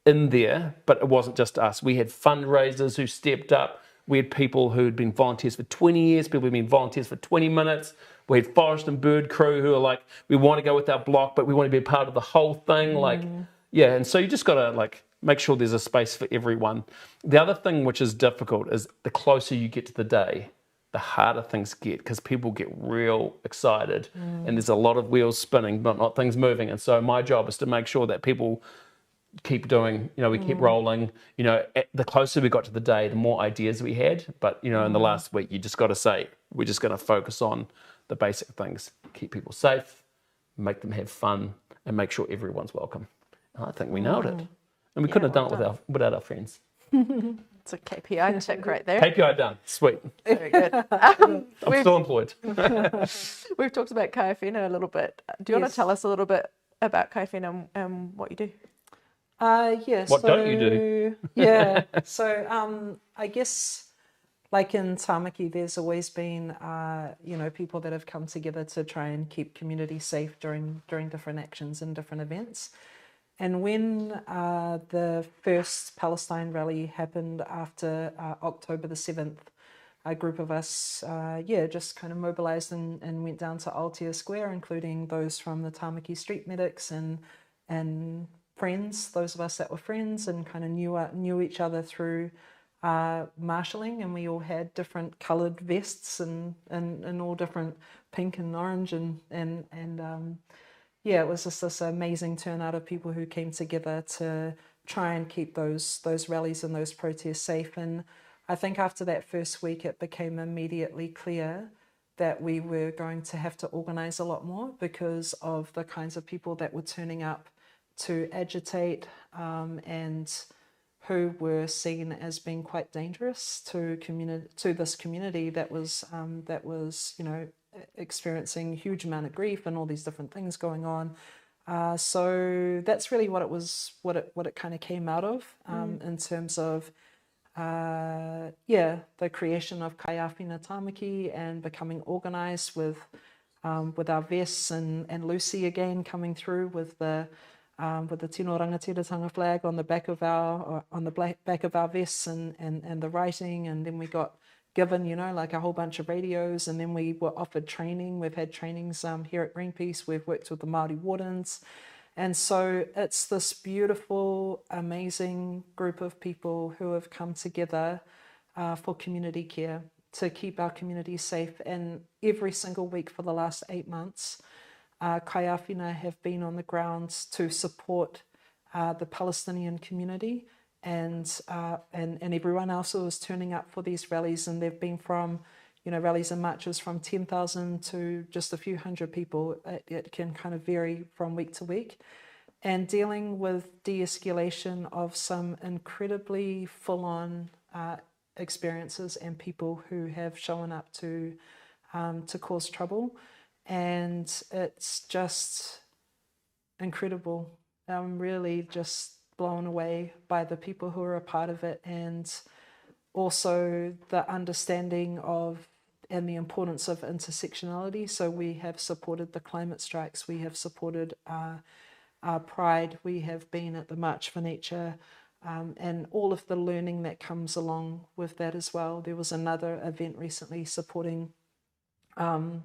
in there, but it wasn't just us. We had fundraisers who stepped up. We had people who'd been volunteers for 20 years, people who'd been volunteers for 20 minutes. We had forest and bird crew who are like, we want to go with our block, but we want to be a part of the whole thing. And so you just got to make sure there's a space for everyone. The other thing which is difficult is the closer you get to the day, the harder things get because people get real excited and there's a lot of wheels spinning, but not things moving. And so my job is to make sure that people keep doing, we keep rolling. The closer we got to the day, the more ideas we had. But, in the last week, you just got to say, we're just going to focus on the basic things. Keep people safe, make them have fun, and make sure everyone's welcome. And I think we nailed it. And we couldn't have done it without our friends. It's a KPI check right there. KPI done. Sweet. Very good. I'm still employed. We've talked about kaiawhina a little bit. Do you want to tell us a little bit about kaiawhina and what you do? What don't you do? So I guess like in Tamaki, there's always been, people that have come together to try and keep community safe during different actions and different events. And when the first Palestine rally happened after October the 7th, a group of us, just kind of mobilised and went down to Aotearoa Square, including those from the Tamaki Street Medics and friends, those of us that were friends and kind of knew each other through marshalling, and we all had different coloured vests and all different pink and orange and it was just this amazing turnout of people who came together to try and keep those rallies and those protests safe. And I think after that first week, it became immediately clear that we were going to have to organise a lot more because of the kinds of people that were turning up to agitate and who were seen as being quite dangerous to this community that was experiencing a huge amount of grief and all these different things going on. So that's really what it kind of came out of in terms of the creation of Kaiawhina Tamaki and becoming organised with our vests and Lucy again coming through with the Tino Rangatiratanga flag on the back of our vests and the writing, and then we got given a whole bunch of radios, and then we were offered training. We've had trainings here at Greenpeace. We've worked with the Māori wardens, and so it's this beautiful, amazing group of people who have come together for community care to keep our community safe. And every single week for the last 8 months, Kaiawhina have been on the ground to support the Palestinian community and everyone else who was turning up for these rallies, and they've been from rallies and marches from 10,000 to just a few hundred people. It can kind of vary from week to week. And dealing with de-escalation of some incredibly full-on experiences and people who have shown up to cause trouble. And it's just incredible. I'm really just blown away by the people who are a part of it, and also the understanding of and the importance of intersectionality. So we have supported the climate strikes, we have supported our Pride, we have been at the March for Nature, and all of the learning that comes along with that as well. There was another event recently supporting the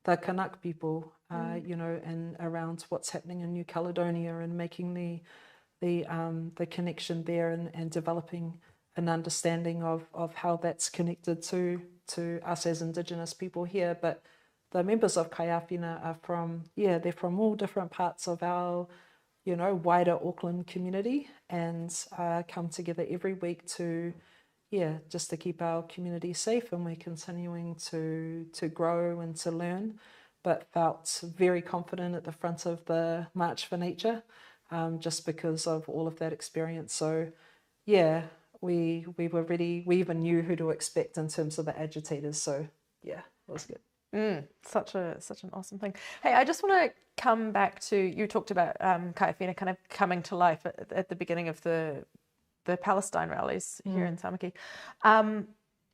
Kanak people, and around what's happening in New Caledonia, and making the connection there, and developing an understanding of how that's connected to us as Indigenous people here. But the members of Kaiawhina are they're from all different parts of our, wider Auckland community, and come together every week just to keep our community safe. And we're continuing to grow and to learn, but felt very confident at the front of the March for Nature, just because of all of that experience. So we were ready. We even knew who to expect in terms of the agitators. So it was good. Such an awesome thing. Hey, I just want to come back to, you talked about Kaiawhina kind of coming to life at the beginning of the Palestine rallies here in Tamaki.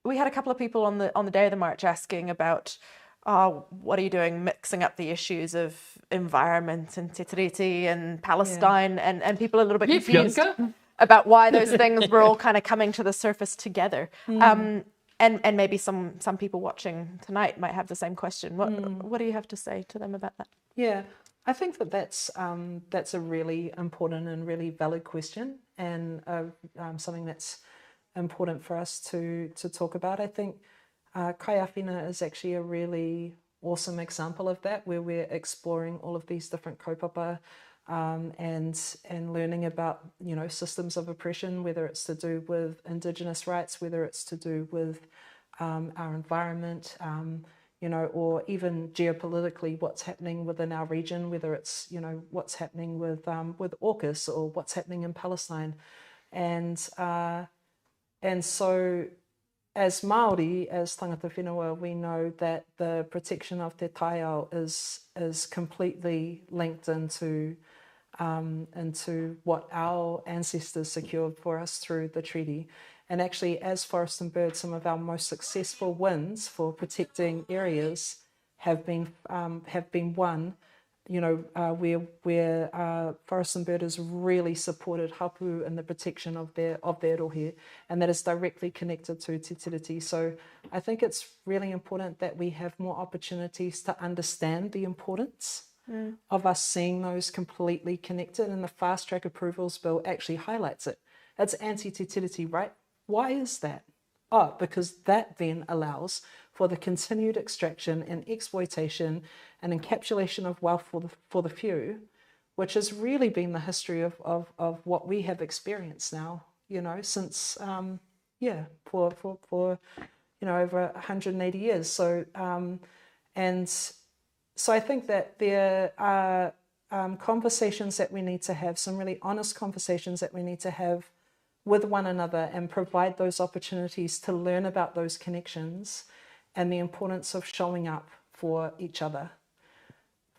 We had a couple of people on the day of the march asking about, what are you doing mixing up the issues of environment and Te Tiriti and Palestine, and people a little bit confused Bianca? about why those things were all kind of coming to the surface together. And maybe some people watching tonight might have the same question. What do you have to say to them about that? Yeah, I think that's a really important and really valid question, and something that's important for us to talk about. I think Kaiawhina is actually a really awesome example of that, where we're exploring all of these different kaupapa, and learning about systems of oppression, whether it's to do with Indigenous rights, whether it's to do with our environment, or even geopolitically what's happening within our region, whether it's what's happening with AUKUS or what's happening in Palestine, and so as Māori, as tangata whenua, we know that the protection of te taiao is completely linked into what our ancestors secured for us through the treaty. And actually, as Forest and Bird, some of our most successful wins for protecting areas have been won, where Forest and Bird has really supported hapu in the protection of their rohe, and that is directly connected to Te Tiriti. So I think it's really important that we have more opportunities to understand the importance of us seeing those completely connected, and the Fast Track Approvals Bill actually highlights it. It's anti-Te Tiriti, right? Why is that? Because that then allows for the continued extraction and exploitation and encapsulation of wealth for the few, which has really been the history of what we have experienced now, since for over 180 years. So so I think that there are conversations that we need to have, some really honest conversations that we need to have with one another, and provide those opportunities to learn about those connections and the importance of showing up for each other,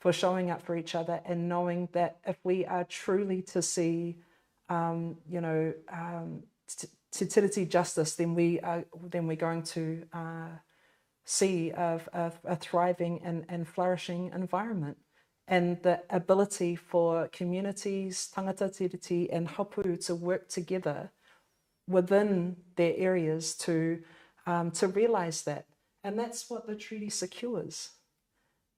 and knowing that if we are truly to see, Te Tiriti justice, then we're going to see a thriving and flourishing environment, and the ability for communities, tangata tiriti and hapu to work together within their areas to realise that. And that's what the treaty secures,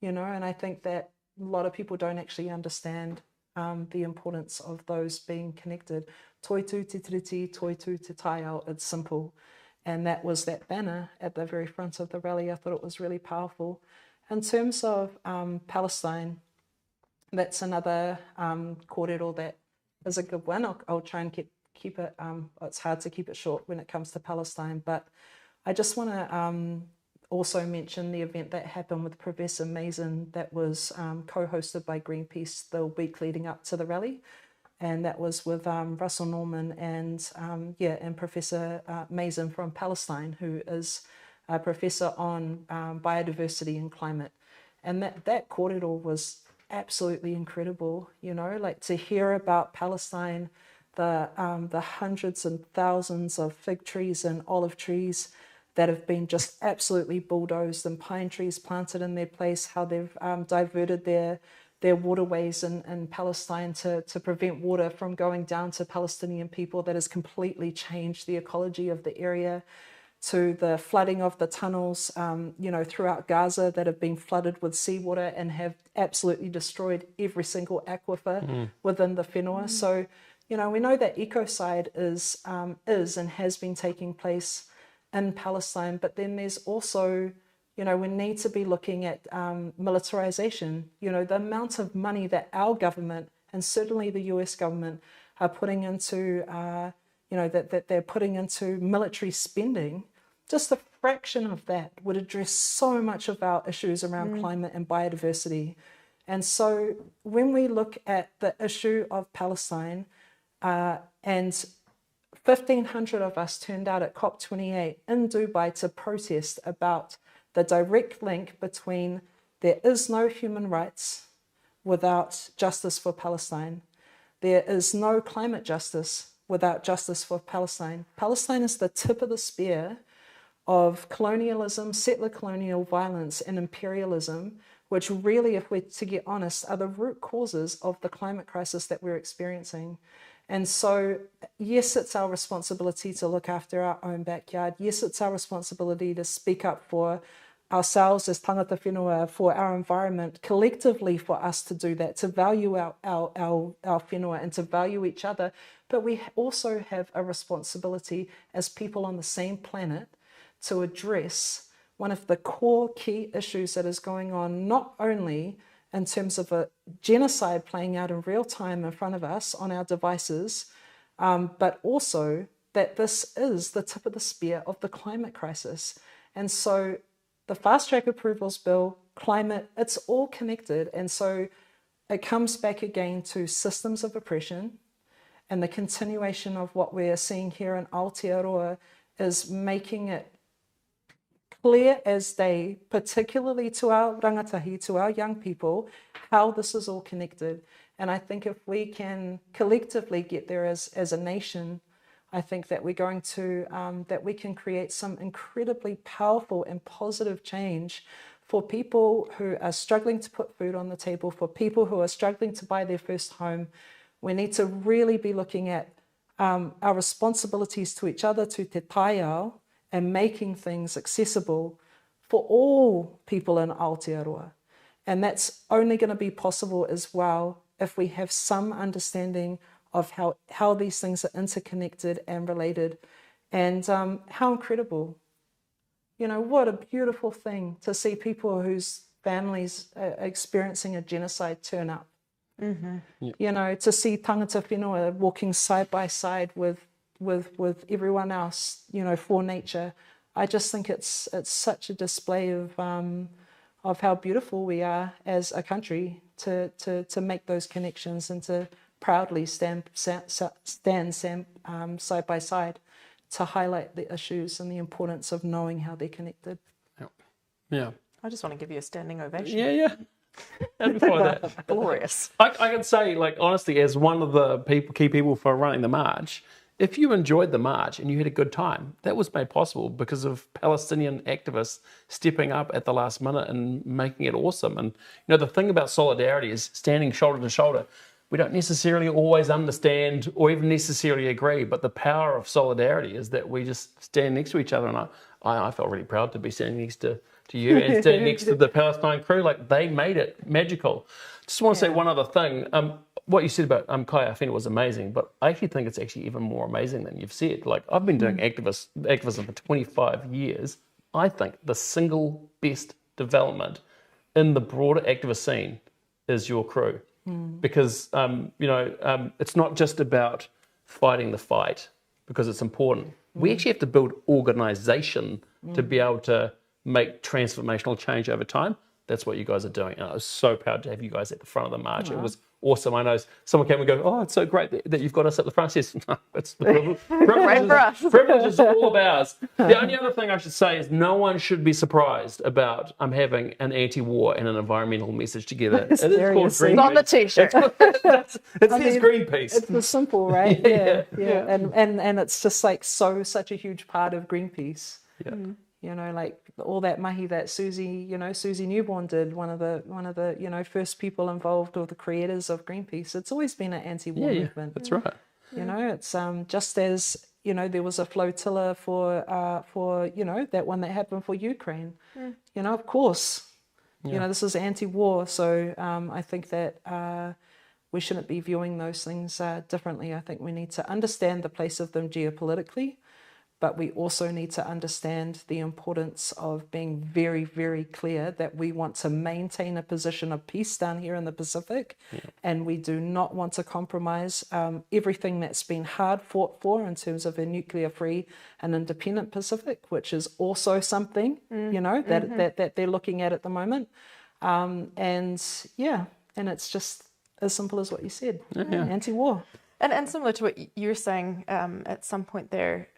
and I think that a lot of people don't actually understand the importance of those being connected. Toitu te tiriti, toitu te taiao, it's simple. And that was that banner at the very front of the rally. I thought it was really powerful. In terms of Palestine, that's another kōrero that is a good one. I'll try and keep it, it's hard to keep it short when it comes to Palestine, but I just want to also mention the event that happened with Professor Mason that was co-hosted by Greenpeace the week leading up to the rally. And that was with Russell Norman and Professor Mason from Palestine, who is a professor on biodiversity and climate. And that kōrero was absolutely incredible, you know, like to hear about Palestine, the hundreds and thousands of fig trees and olive trees that have been just absolutely bulldozed and pine trees planted in their place, how they've diverted their waterways in Palestine to prevent water from going down to Palestinian people. That has completely changed the ecology of the area, to the flooding of the tunnels, throughout Gaza that have been flooded with seawater and have absolutely destroyed every single aquifer within the whenua. So, you know, we know that ecocide is and has been taking place in Palestine, but then there's also, you know, we need to be looking at militarization. You know, the amount of money that our government and certainly the US government are putting into, that they're putting into military spending, just a fraction of that would address so much of our issues around climate and biodiversity. And so when we look at the issue of Palestine, and 1,500 of us turned out at COP28 in Dubai to protest about the direct link between there is no human rights without justice for Palestine. There is no climate justice without justice for Palestine. Palestine is the tip of the spear of colonialism, settler colonial violence and imperialism, which really, if we're to get honest, are the root causes of the climate crisis that we're experiencing. And so, yes, it's our responsibility to look after our own backyard. Yes, it's our responsibility to speak up for ourselves as tangata whenua, for our environment, collectively for us to do that, to value our whenua and to value each other. But we also have a responsibility as people on the same planet to address one of the core key issues that is going on, not only in terms of a genocide playing out in real time in front of us on our devices, but also that this is the tip of the spear of the climate crisis. And so the fast track approvals bill, climate, it's all connected. And so it comes back again to systems of oppression, and the continuation of what we're seeing here in Aotearoa is making it clear as day, particularly to our rangatahi, to our young people, how this is all connected. And I think if we can collectively get there as a nation, I think that we're going to, that we can create some incredibly powerful and positive change for people who are struggling to put food on the table, for people who are struggling to buy their first home. We need to really be looking at our responsibilities to each other, to te taiao, and making things accessible for all people in Aotearoa. And that's only going to be possible as well if we have some understanding of how these things are interconnected and related, and how incredible. You know, what a beautiful thing to see people whose families are experiencing a genocide turn up. Mm-hmm. Yep. You know, to see tangata whenua walking side by side with everyone else, you know, for nature. I just think it's such a display of how beautiful we are as a country to make those connections and to proudly stand side by side to highlight the issues and the importance of knowing how they're connected. Yeah. I just want to give you a standing ovation. Yeah. And before that, glorious. I can say, like, honestly, as one of the key people for running the march, if you enjoyed the march and you had a good time, that was made possible because of Palestinian activists stepping up at the last minute and making it awesome. And, you know, the thing about solidarity is standing shoulder to shoulder. We don't necessarily always understand or even necessarily agree, but the power of solidarity is that we just stand next to each other. And I felt really proud to be standing next to you and standing next to the Palestine crew. Like, they made it magical. Just want to say one other thing. What you said about Kaya Whenua was amazing, but I actually think it's actually even more amazing than you've said. Like, I've been doing activism for 25 years. I think the single best development in the broader activist scene is your crew. Because, it's not just about fighting the fight because it's important. We actually have to build organisation to be able to make transformational change over time. That's what you guys are doing. And I was so proud to have you guys at the front of the march. It was awesome. I know someone came and go, oh, it's so great that you've got us at the front. Yes, no, it's the privilege is all of ours. The only other thing I should say is no one should be surprised about having an anti-war and an environmental message together. It is called Greenpeace. It's on the t-shirt. It says Greenpeace. It's simple, right? Yeah. And it's just like such a huge part of Greenpeace. Yeah. You know, like all that mahi that Susie Newborn did, one of the first people involved or the creators of Greenpeace. It's always been an anti-war movement. That's right. You know, it's just as, there was a flotilla for that one that happened for Ukraine. Of course, this is anti-war. So I think that we shouldn't be viewing those things differently. I think we need to understand the place of them geopolitically, but we also need to understand the importance of being very, very clear that we want to maintain a position of peace down here in the Pacific, and we do not want to compromise everything that's been hard fought for in terms of a nuclear-free and independent Pacific, which is also something, that they're looking at the moment. And it's just as simple as what you said, anti-war. And similar to what you were saying at some point there,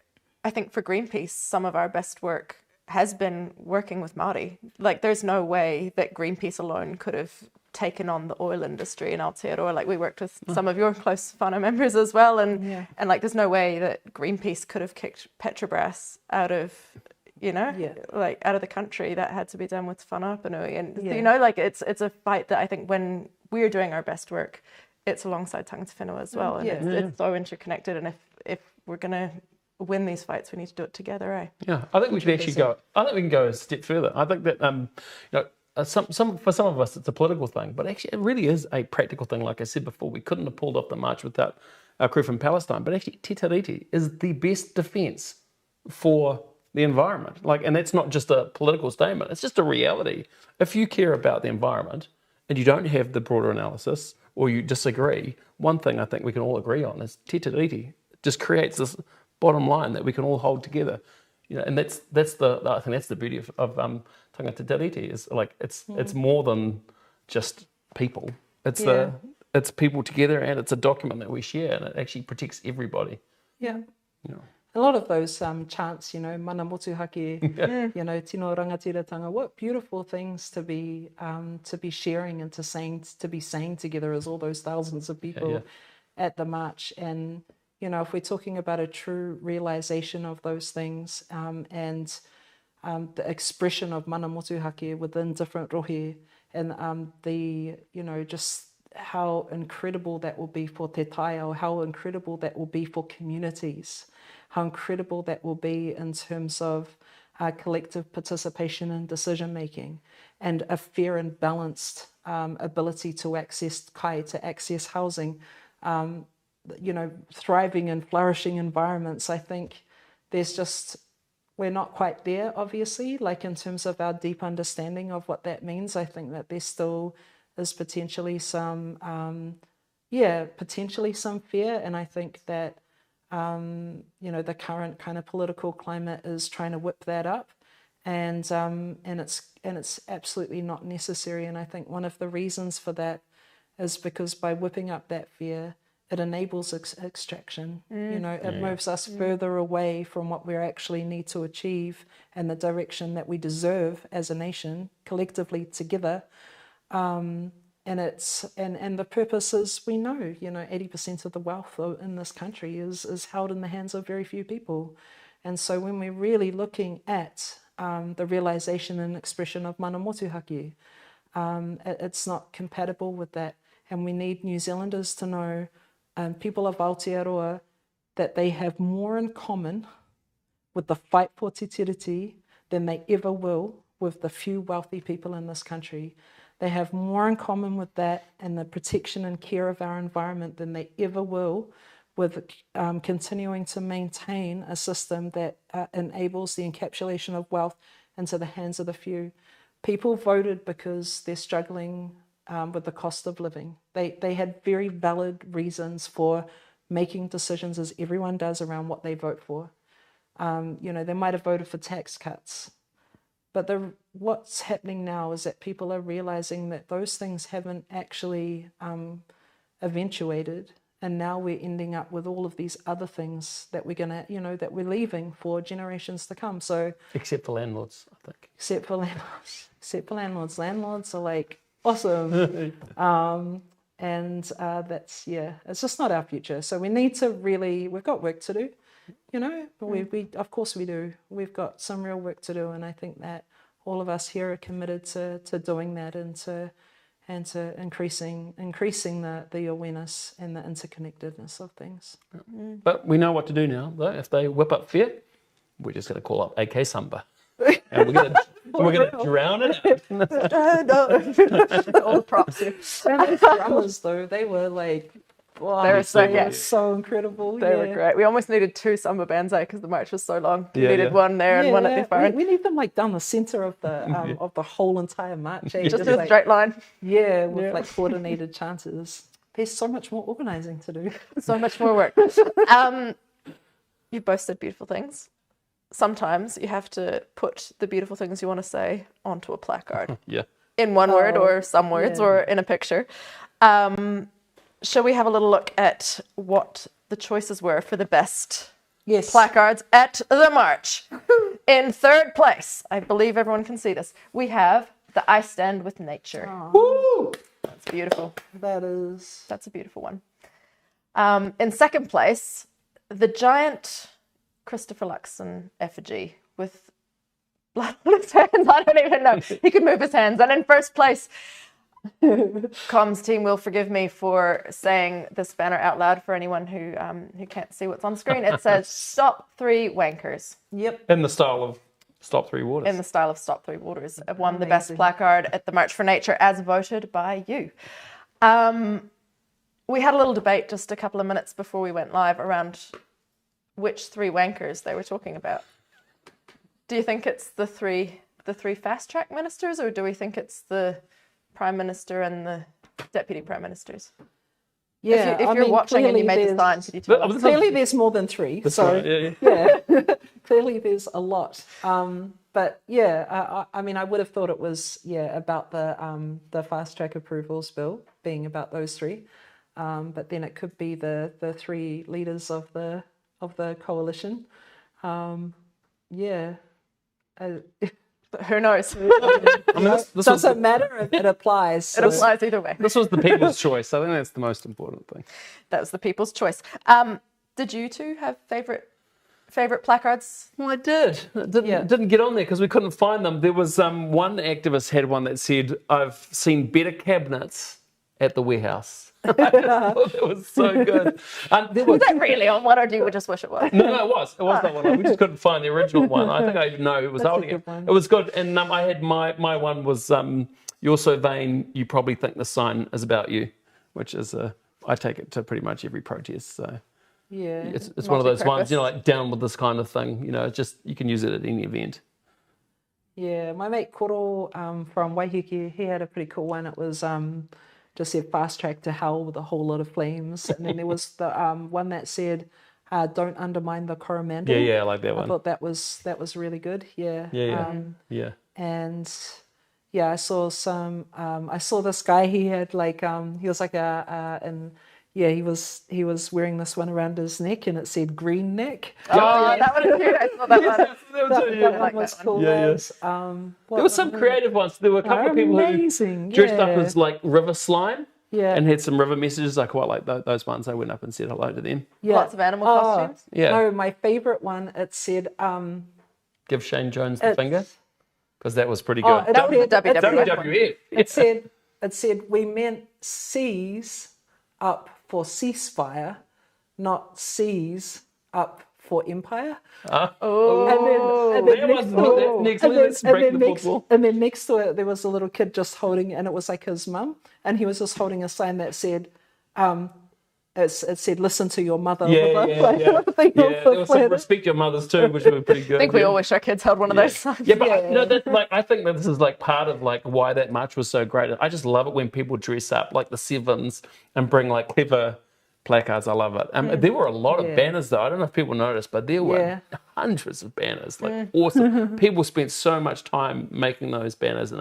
I think for Greenpeace, some of our best work has been working with Māori. Like, there's no way that Greenpeace alone could have taken on the oil industry in Aotearoa. Like, we worked with some of your close whānau members as well, and like, there's no way that Greenpeace could have kicked Petrobras out of, like, out of the country. That had to be done with whanapanui. And, like, it's a fight that I think when we're doing our best work, it's alongside tangata whenua as well. And it's so interconnected. And if we're going to win these fights, we need to do it together, eh? Yeah, I think we should actually go. I think we can go a step further. I think that for some of us it's a political thing, but actually it really is a practical thing. Like I said before, we couldn't have pulled off the march without our crew from Palestine. But actually, te tiriti is the best defence for the environment. And that's not just a political statement; it's just a reality. If you care about the environment and you don't have the broader analysis, or you disagree, one thing I think we can all agree on is te tiriti. It just creates this bottom line that we can all hold together, and that's the I think that's the beauty of tangata tiriti is like it's more than just people. It's people together, and it's a document that we share, and it actually protects everybody. Yeah. A lot of those chants, mana motuhake, tino rangatiratanga, what beautiful things to be sharing and to be saying together as all those thousands of people at the march. And if we're talking about a true realization of those things and the expression of mana motuhake within different rohe, and just how incredible that will be for te taio, how incredible that will be for communities, how incredible that will be in terms of collective participation in decision making, and a fair and balanced ability to access kai, to access housing, thriving and flourishing environments. I think we're not quite there, obviously, like in terms of our deep understanding of what that means. I think that there still is potentially some fear. And I think that, the current kind of political climate is trying to whip that up. And it's absolutely not necessary. And I think one of the reasons for that is because by whipping up that fear, it enables extraction. It moves us further away from what we actually need to achieve and the direction that we deserve as a nation, collectively together. And the purpose is, we know, 80% of the wealth in this country is held in the hands of very few people. And so when we're really looking at the realization and expression of mana motuhake, it's not compatible with that. And we need New Zealanders to know, people of Aotearoa, that they have more in common with the fight for te tiriti than they ever will with the few wealthy people in this country. They have more in common with that and the protection and care of our environment than they ever will with continuing to maintain a system that enables the encapsulation of wealth into the hands of the few. People voted because they're struggling with the cost of living. They had very valid reasons for making decisions, as everyone does, around what they vote for. They might have voted for tax cuts, But what's happening now is that people are realizing that those things haven't actually eventuated, and now we're ending up with all of these other things that we're gonna, that we're leaving for generations to come. So Except for landlords, I think. except for landlords, landlords are like awesome, and that's it's just not our future. So we need to we've got work to do, but we of course we do. We've got some real work to do, and I think that all of us here are committed to doing that and to increasing the awareness and the interconnectedness of things. But we know what to do now, though. If they whip up fear, we're just going to call up AK Samba. And we're going to drown it out. All the props here. And those drummers, though, they were like, wow, They were so incredible. They were great. We almost needed 2 samba bands because the march was so long. We Yeah, needed one there and one at the far end. We need them like down the center of the whole entire march. Just in a straight line. Yeah, with like coordinated chances. There's so much more organizing to do. So much more work. You both said beautiful things. Sometimes you have to put the beautiful things you want to say onto a placard. Yeah. In one word or some words or in a picture. Shall we have a little look at what the choices were for the best placards at the march? In 3rd place, I believe everyone can see this, we have the I Stand With Nature. Woo! That's beautiful. That's a beautiful one. In 2nd place, the giant Christopher Luxon effigy with blood on his hands. I don't even know. He could move his hands. And in 1st place, comms team will forgive me for saying this banner out loud for anyone who can't see what's on screen. It says "Stop 3 Wankers." Yep. In the style of Stop 3 Waters. In the style of Stop 3 Waters. It won the best placard at the March for Nature as voted by you. We had a little debate just a couple of minutes before we went live around which 3 wankers they were talking about. Do you think it's the three fast track ministers, or do we think it's the Prime Minister and the Deputy Prime Ministers? Yeah, if you're watching and you made the sign, could you tell us? Clearly there's more than 3. That's so right, yeah. Clearly there's a lot. But I mean, I would have thought it was about the fast track approvals bill being about those 3. But then it could be the 3 leaders of the coalition. But who knows? Doesn't matter. It applies. It applies either way. This was the people's choice. I think that's the most important thing. That was the people's choice. Did you 2 have favourite placards? Well, I did. It didn't get on there because we couldn't find them. There was one activist had one that said, "I've seen better cabinets at the warehouse." I thought that was so good. Was that really on one, or do you just wish it was? No, it was. It was that one. We just couldn't find the original one. I think I know who was holding it. It was good. And I had my one was, "You're so vain, you probably think the sign is about you," which is, I take it to pretty much every protest. So it's one of those ones, like down with this kind of thing. Just you can use it at any event. Yeah, my mate Koro from Waihuki, he had a pretty cool one. It was just said "Fast Track to Hell" with a whole lot of flames, and then there was the one that said "Don't undermine the Coromandel." Yeah, I like that one. I thought that was really good. Yeah. And I saw some. I saw this guy. He had like he was like he was wearing this one around his neck, and it said "Green Neck." Oh, that one is cute. I saw that one. That one was cool. There were some creative ones. There were a couple of people who dressed up as like river slime. And had some river messages. I quite like those ones. I went up and said hello to them. Lots of animal costumes. No, my favourite one, it said "Give Shane Jones the finger," because that was pretty good. That was the WWF. It said we meant C's up for ceasefire, not C's up for empire. And then next to it there was a little kid just holding, and it was like his mum, and he was just holding a sign that said it said "Listen to your mother." There was some "Respect your mothers" too, which were pretty good. I think we all wish our kids held one of those signs. Yeah, but that's like, I think that this is like part of like why that march was so great. I just love it when people dress up like the Sevens and bring like clever placards. I love it. There were a lot of banners, though. I don't know if people noticed, but there were hundreds of banners. Like awesome. People spent so much time making those banners, and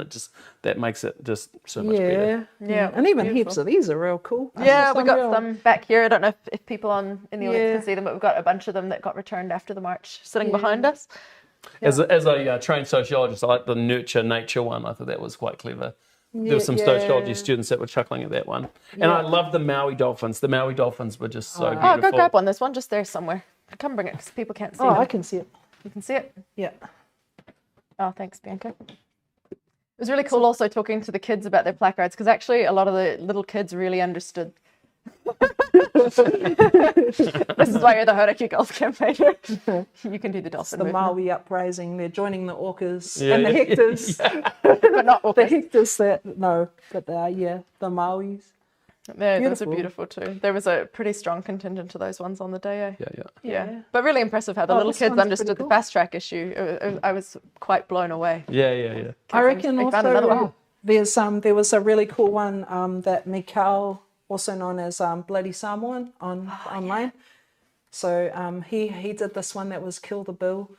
that makes it just so much better. Yeah, and even heaps of these are real cool. Yeah, we got some back here. I don't know if people in the audience can see them, but we've got a bunch of them that got returned after the march sitting behind us. As a trained sociologist, I like the nurture nature one. I thought that was quite clever. There were some sociology students that were chuckling at that one. And I love the Maui dolphins. The Maui dolphins were just so beautiful. Oh, go grab one. There's one just there somewhere. Come bring it because people can't see it. I can see it. You can see it? Yeah. Oh, thanks, Bianca. It was really cool also talking to the kids about their placards because actually a lot of the little kids really understood. This is why you're the Hauraki golf campaigner. You can do the dolphin The movement. Maui uprising, they're joining the orcas and the hectors. But not The hectors but the Mauis. Those are beautiful too. There was a pretty strong contingent to those ones on the day. Yeah. But really impressive how the little this kids one's understood pretty the cool. fast track issue. I was quite blown away. Yeah. I reckon They found another one. also there was a really cool one that Mikau, also known as Bloody Samoan online. So he did this one that was Kill the Bill.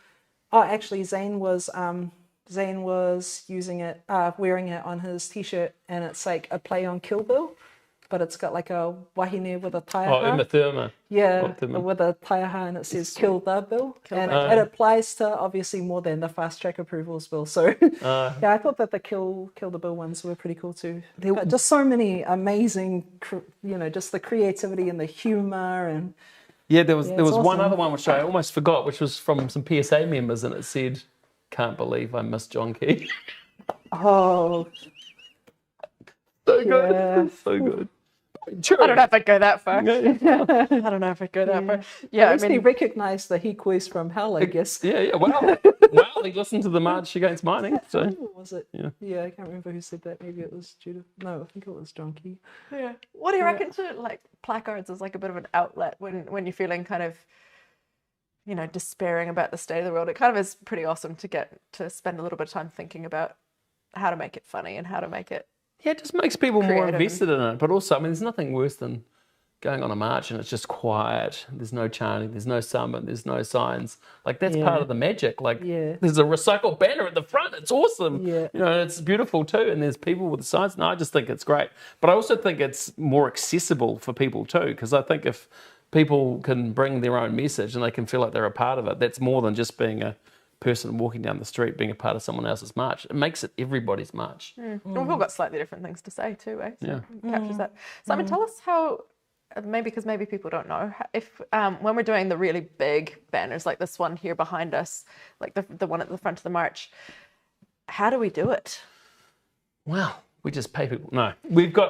Oh, actually Zane was using it, wearing it on his t-shirt, and it's like a play on Kill Bill, but it's got like a wahine with a taiaha. Oh, Uma Thurman. Yeah, with a taiaha, and it says Kill the Bill. It applies to obviously more than the fast track approvals bill. So I thought that the Kill the Bill ones were pretty cool too. But just so many amazing, just the creativity and the humor and. Yeah, there was one awesome. other one which I almost forgot, which was from some PSA members, and it said, "Can't believe I missed John Key." Oh, So good, so good. True. I don't know if I'd go that far. I don't know if I'd go that far. Yeah, at least he recognised the Hikwe's from hell, I guess. Yeah. Well, he listened to the march against mining. So What was it? Yeah, I can't remember who said that. Maybe it was Judith. No, I think it was John Key. Yeah. What do you reckon to like placards as like a bit of an outlet when you're feeling kind of, despairing about the state of the world? It kind of is pretty awesome to get to spend a little bit of time thinking about how to make it funny and how to make it. yeah, it just makes people more Creative. invested in it. But also, there's nothing worse than going on a march and it's just quiet. There's no chanting, there's no summon, there's no signs. Like that's part of the magic. Like there's a recycled banner at the front. It's awesome. Yeah. It's beautiful too. And there's people with the signs. No, I just think it's great. But I also think it's more accessible for people too, because I think if people can bring their own message and they can feel like they're a part of it, that's more than just being a person walking down the street being a part of someone else's march. It makes it everybody's march. And we've all got slightly different things to say too, eh? So Yeah. it captures that. Simon, tell us how, maybe people don't know, if when we're doing the really big banners like this one here behind us, like the one at the front of the march, how do we do it? Wow. We just pay people. No,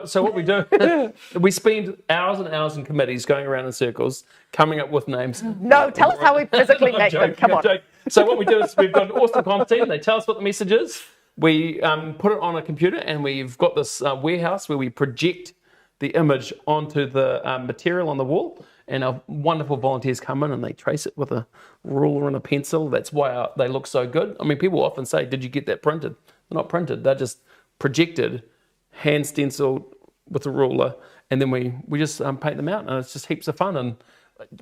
so what we do, we spend hours and hours in committees going around in circles, coming up with names. No, tell us how we physically make them. Come on. So what we do is we've got an awesome comms team. They tell us what the message is. We put it on a computer, and we've got this warehouse where we project the image onto the material on the wall. And our wonderful volunteers come in and they trace it with a ruler and a pencil. That's why they look so good. I mean, people often say, "Did you get that printed?" They're not printed. They're just projected, hand stenciled with a ruler, and then we just paint them out, and it's just heaps of fun. And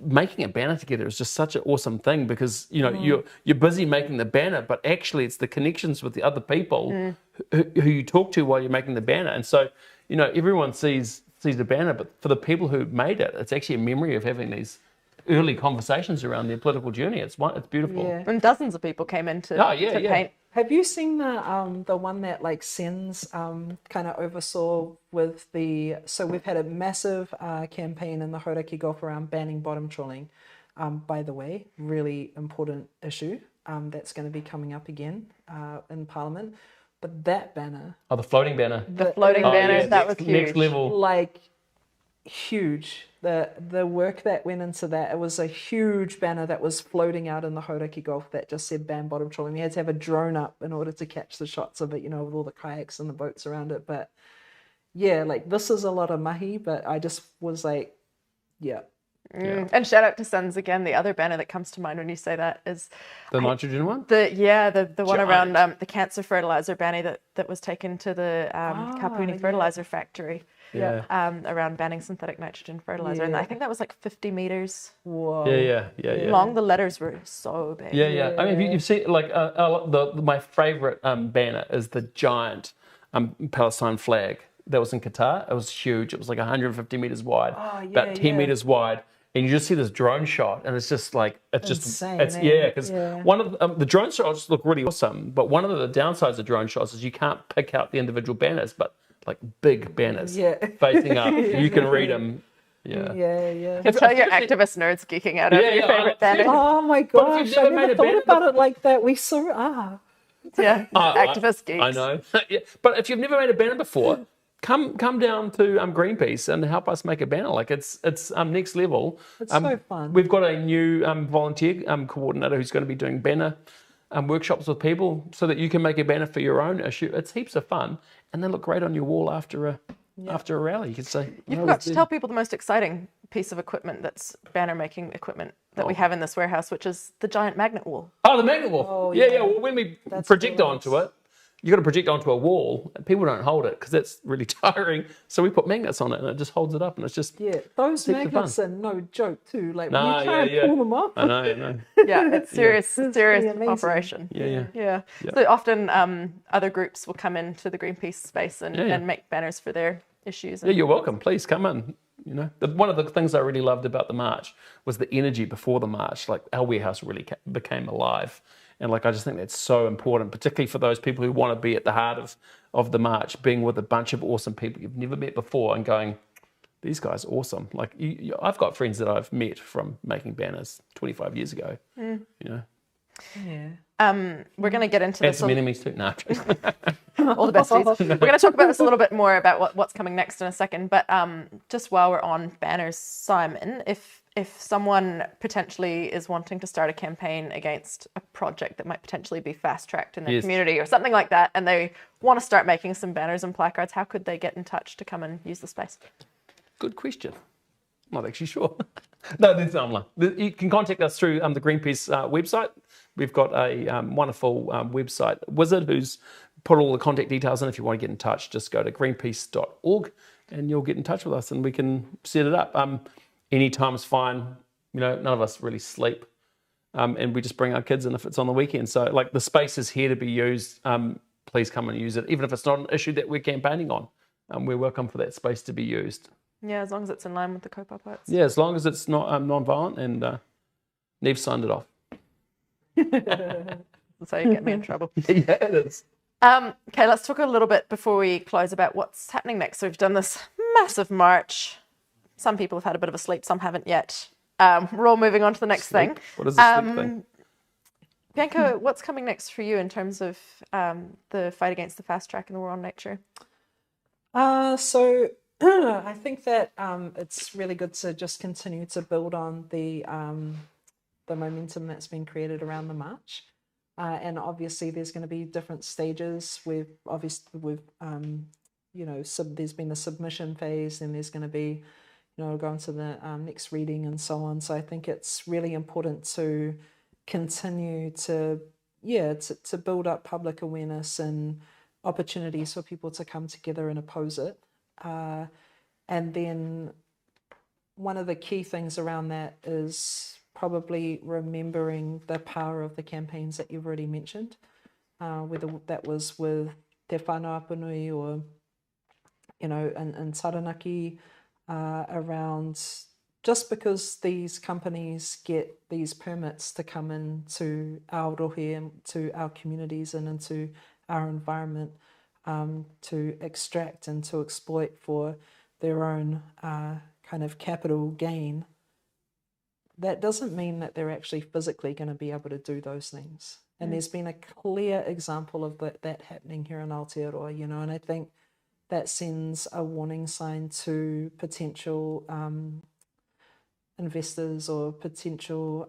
making a banner together is just such an awesome thing because you're busy making the banner, but actually it's the connections with the other people who you talk to while you're making the banner. And so everyone sees the banner, but for the people who made it, it's actually a memory of having these early conversations around their political journey. It's beautiful. Yeah. And dozens of people came in to paint. Have you seen the one that like Sen's kind of oversaw with so we've had a massive campaign in the Hauraki Gulf around banning bottom trawling. By the way, really important issue that's going to be coming up again in Parliament. But that banner. Oh, the floating banner. The floating banner, that was huge. Next level. Like huge. The work that went into that, it was a huge banner that was floating out in the Hauraki Gulf that just said ban bottom trawling. We had to have a drone up in order to catch the shots of it, with all the kayaks and the boats around it. But yeah, like this is a lot of mahi, but I just was like, yeah, And shout out to Suns again. The other banner that comes to mind when you say that is The nitrogen one? the one around Giant. the cancer fertilizer banner that was taken to the Kapuni fertilizer factory. Yeah. Around banning synthetic nitrogen fertilizer, and I think that was like 50 meters Whoa. Yeah. long. The letters were so big. Yeah. I mean, you've seen like my favorite banner is the giant Palestine flag that was in Qatar. It was huge. It was like 150 meters wide, about 10 meters wide. And you just see this drone shot, and it's just like Insane, because one of the drone shots look really awesome. But one of the downsides of drone shots is you can't pick out the individual banners, but like big banners facing up, you can read them. Yeah. Can tell your activist nerds geeking out over your favorite banner. Oh my gosh, I never thought about it like that. We saw Activist geeks. I know. But if you've never made a banner before, come down to Greenpeace and help us make a banner. Like it's next level. It's so fun. We've got a new volunteer coordinator who's going to be doing banner workshops with people so that you can make a banner for your own issue. It's heaps of fun, and they look great on your wall after a rally. You could say. You forgot to tell people the most exciting piece of equipment that's banner making equipment that we have in this warehouse, which is the giant magnet wall. Oh, the magnet wall. Yeah. Well, when we project onto it, you got to project onto a wall, and people don't hold it because that's really tiring. So we put magnets on it, and it just holds it up, and it's just those magnets are no joke too. Like when you try and pull them off. I know. Yeah, it's serious operation. Yeah. So often other groups will come into the Greenpeace space and make banners for their issues. Yeah, you're welcome. Please come in. You know, one of the things I really loved about the march was the energy before the march. Like our warehouse really became alive. And like I just think that's so important, particularly for those people who want to be at the heart of the march, being with a bunch of awesome people you've never met before and going, these guys are awesome. Like I've got friends that I've met from making banners 25 years ago. You know. Yeah. We're going to get into and this. some enemies too. No. All the besties. We're going to talk about this a little bit more about what's coming next in a second. But just while we're on banners, Simon, if someone potentially is wanting to start a campaign against a project that might potentially be fast-tracked in their community or something like that, and they want to start making some banners and placards, how could they get in touch to come and use the space? Good question. I'm not actually sure. No, that's online. You can contact us through the Greenpeace website. We've got a wonderful website wizard who's put all the contact details in. If you want to get in touch, just go to greenpeace.org and you'll get in touch with us and we can set it up. Any time's fine. You know, none of us really sleep. And we just bring our kids in if it's on the weekend. So like the space is here to be used. Please come and use it. Even if it's not an issue that we're campaigning on, we're welcome for that space to be used. Yeah, as long as it's in line with the COPA parts. Yeah, as long as it's not non-violent and Neve signed it off. That's how you get me in trouble. Yeah, it is. Okay, let's talk a little bit before we close about what's happening next. So we've done this massive march. Some people have had a bit of a sleep, some haven't yet. We're all moving on to the next thing. What is the sleep thing? Bianca, what's coming next for you in terms of the fight against the fast track and the war on nature? So I think that it's really good to just continue to build on the momentum that's been created around the march. And obviously there's going to be different stages. There's been a submission phase, and there's going to be, going to the next reading and so on. So I think it's really important to continue to build up public awareness and opportunities for people to come together and oppose it. And then one of the key things around that is probably remembering the power of the campaigns that you've already mentioned, whether that was with Te Whānau Apanui or, in Taranaki, around just because these companies get these permits to come into our rohe and to our communities and into our environment, to extract and to exploit for their own kind of capital gain, that doesn't mean that they're actually physically going to be able to do those things. And there's been a clear example of that happening here in Aotearoa, and I think that sends a warning sign to potential investors or potential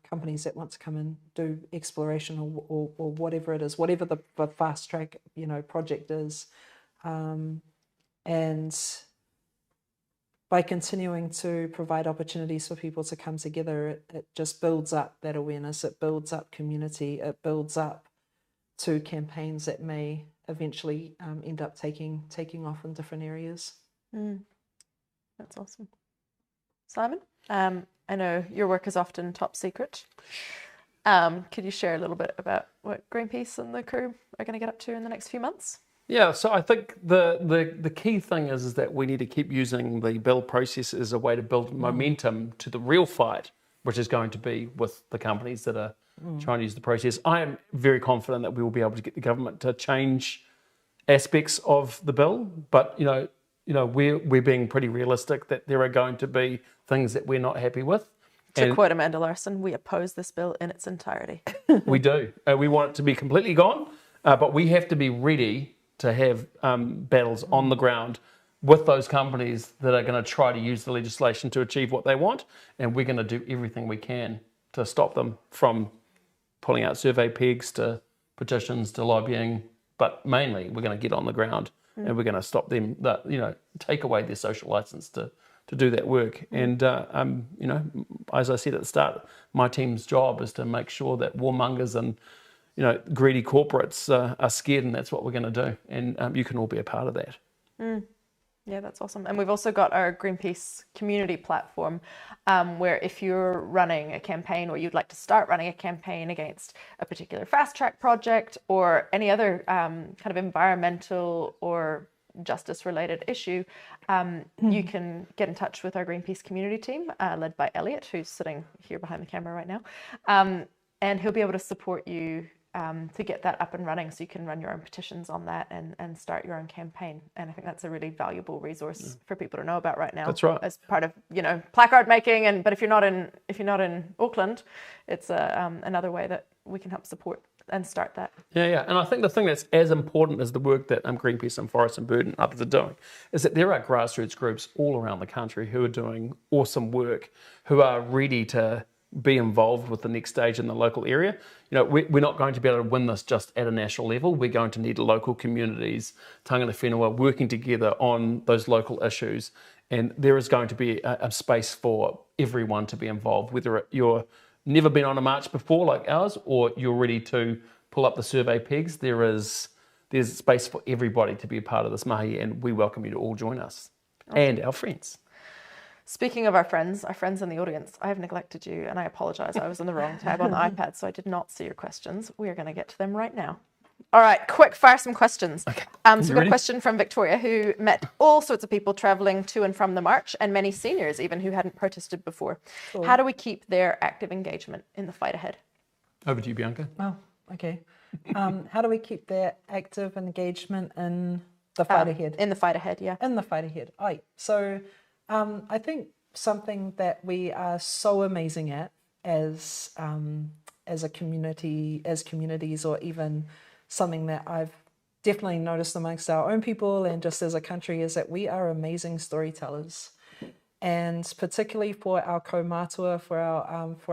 companies that want to come and do exploration or whatever it is, whatever the fast track project is, and by continuing to provide opportunities for people to come together, it just builds up that awareness, it builds up community, it builds up to campaigns that may eventually end up taking off in different areas. That's awesome. Simon, I know your work is often top secret. Could you share a little bit about what Greenpeace and the crew are going to get up to in the next few months? Yeah, so I think the key thing is that we need to keep using the build process as a way to build momentum to the real fight, which is going to be with the companies that are trying to use the process. I am very confident that we will be able to get the government to change aspects of the bill, but we're being pretty realistic that there are going to be things that we're not happy with. To quote Amanda Larson, we oppose this bill in its entirety. We do. We want it to be completely gone, but we have to be ready to have battles on the ground with those companies that are going to try to use the legislation to achieve what they want, and we're going to do everything we can to stop them from pulling out survey pegs to petitions to lobbying. But mainly, we're going to get on the ground and we're going to stop them. Take away their social license to do that work. And as I said at the start, my team's job is to make sure that warmongers and greedy corporates are scared, and that's what we're going to do. And you can all be a part of that. Yeah, that's awesome. And we've also got our Greenpeace community platform, where if you're running a campaign or you'd like to start running a campaign against a particular fast track project or any other kind of environmental or justice related issue, you can get in touch with our Greenpeace community team, led by Elliot, who's sitting here behind the camera right now. And he'll be able to support you to get that up and running, so you can run your own petitions on that and start your own campaign. And I think that's a really valuable resource for people to know about right now. That's right. As part of placard making, but if you're not in Auckland, it's another way that we can help support and start that. Yeah. And I think the thing that's as important as the work that Greenpeace and Forest and Bird and others are doing is that there are grassroots groups all around the country who are doing awesome work, who are ready to be involved with the next stage in the local area. We're not going to be able to win this just at a national level. We're going to need local communities, tangata whenua, working together on those local issues. And there is going to be a space for everyone to be involved, whether you're never been on a march before like ours, or you're ready to pull up the survey pegs. There's space for everybody to be a part of this mahi, and we welcome you to all join us. Awesome. And our friends. Speaking of our friends in the audience, I have neglected you, and I apologise. I was on the wrong tab on the iPad, so I did not see your questions. We are going to get to them right now. All right, quick, fire some questions. Okay. So we've got a question from Victoria, who met all sorts of people travelling to and from the march, and many seniors even who hadn't protested before. Cool. How do we keep their active engagement in the fight ahead? Over to you, Bianca. Oh, okay. How do we keep their active engagement in the fight ahead? In the fight ahead, yeah. In the fight ahead. Right. So I think something that we are so amazing at as a community, as communities, or even something that I've definitely noticed amongst our own people and just as a country, is that we are amazing storytellers. And particularly for our kaumātua, for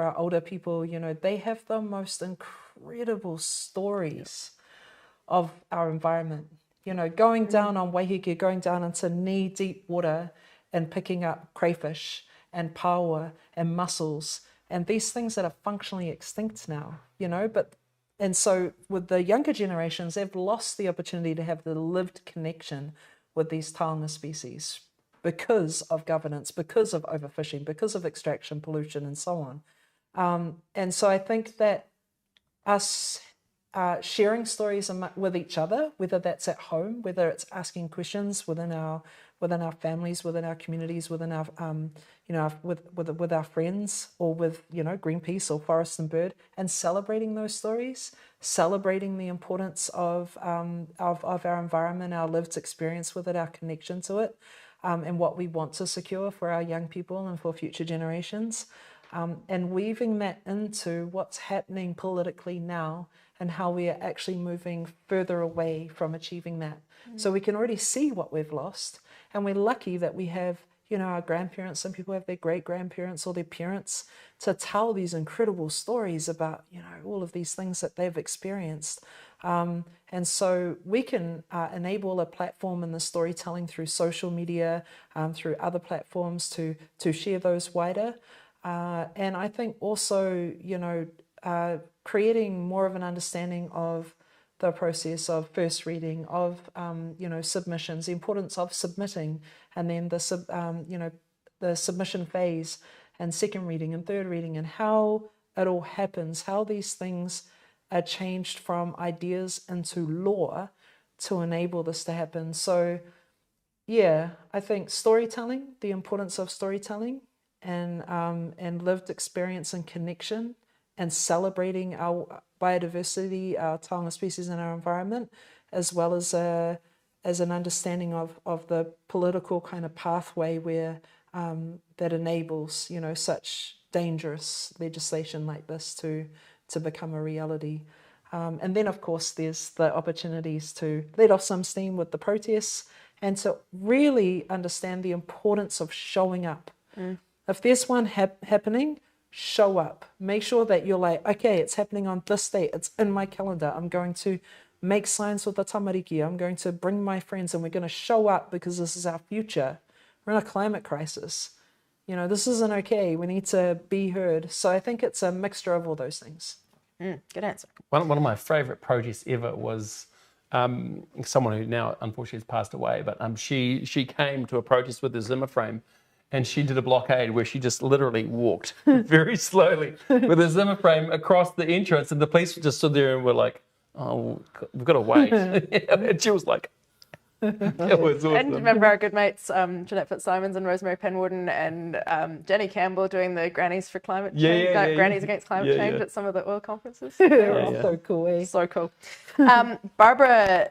our older people, they have the most incredible stories of our environment. Going down on Waiheke, going down into knee-deep water and picking up crayfish and paua and mussels and these things that are functionally extinct now, and so with the younger generations, they've lost the opportunity to have the lived connection with these taonga species because of governance, because of overfishing, because of extraction, pollution, and so on. And so I think that us sharing stories with each other, whether that's at home, whether it's asking questions within our families, within our communities, within our with our friends, or with Greenpeace or Forest and Bird, and celebrating those stories, celebrating the importance of our environment, our lived experience with it, our connection to it, and what we want to secure for our young people and for future generations, and weaving that into what's happening politically now and how we are actually moving further away from achieving that. So we can already see what we've lost, and we're lucky that we have our grandparents, some people have their great-grandparents or their parents, to tell these incredible stories about, all of these things that they've experienced. And so we can enable a platform in the storytelling through social media, through other platforms to share those wider. And I think also, creating more of an understanding of the process of first reading, of submissions, the importance of submitting, and then the submission phase, and second reading and third reading, and how it all happens, how these things are changed from ideas into law to enable this to happen. So yeah, I think storytelling, the importance of storytelling, and lived experience and connection, and celebrating our biodiversity, our taonga species, and our environment, as well as an understanding of the political kind of pathway where that enables such dangerous legislation like this to become a reality. And then, of course, there's the opportunities to let off some steam with the protests and to really understand the importance of showing up. If there's one happening, show up. Make sure that you're like, okay, it's happening on this date. It's in my calendar. I'm going to make signs with the tamariki. I'm going to bring my friends, and we're going to show up because this is our future. We're in a climate crisis. This isn't okay. We need to be heard. So I think it's a mixture of all those things. Good answer. One of my favourite protests ever was someone who now unfortunately has passed away, but she came to a protest with a Zimmer frame, and she did a blockade where she just literally walked very slowly with a Zimmer frame across the entrance, and the police just stood there and were like, "Oh, we've got to wait." And she was like, it was awesome. And remember our good mates, Jeanette Fitzsimons and Rosemary Penwarden and Jenny Campbell doing the Grannies for Climate Change, Grannies Against Climate Change at some of the oil conferences. They were so cool, eh? So cool. Barbara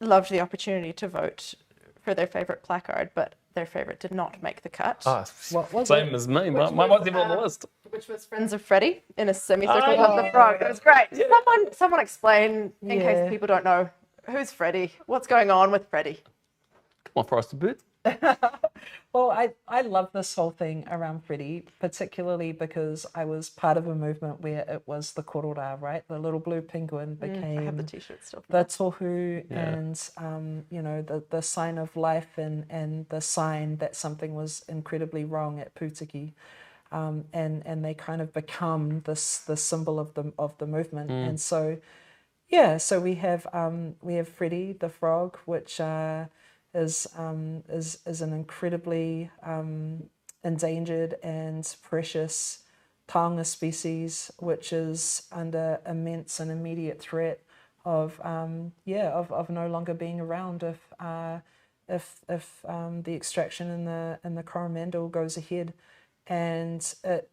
loved the opportunity to vote for their favourite placard, but their favourite did not make the cut. What was Same it? as me. Mine wasn't even on the list. Which was Friends of Freddie in a semicircle of the frog. It was great. Yeah. Someone explain, in case people don't know, who's Freddie? What's going on with Freddie? Come on, Frosted Bird. Well, I love this whole thing around Freddie, particularly because I was part of a movement where it was the korora, right? The little blue penguin became I have the t-shirt still. the tohu, and the sign of life, and the sign that something was incredibly wrong at Putiki, and they kind of become the symbol of the movement, and so. Yeah, so we have Freddie the frog, which is an incredibly endangered and precious taonga species, which is under immense and immediate threat of no longer being around if the extraction in the Coromandel goes ahead, and it.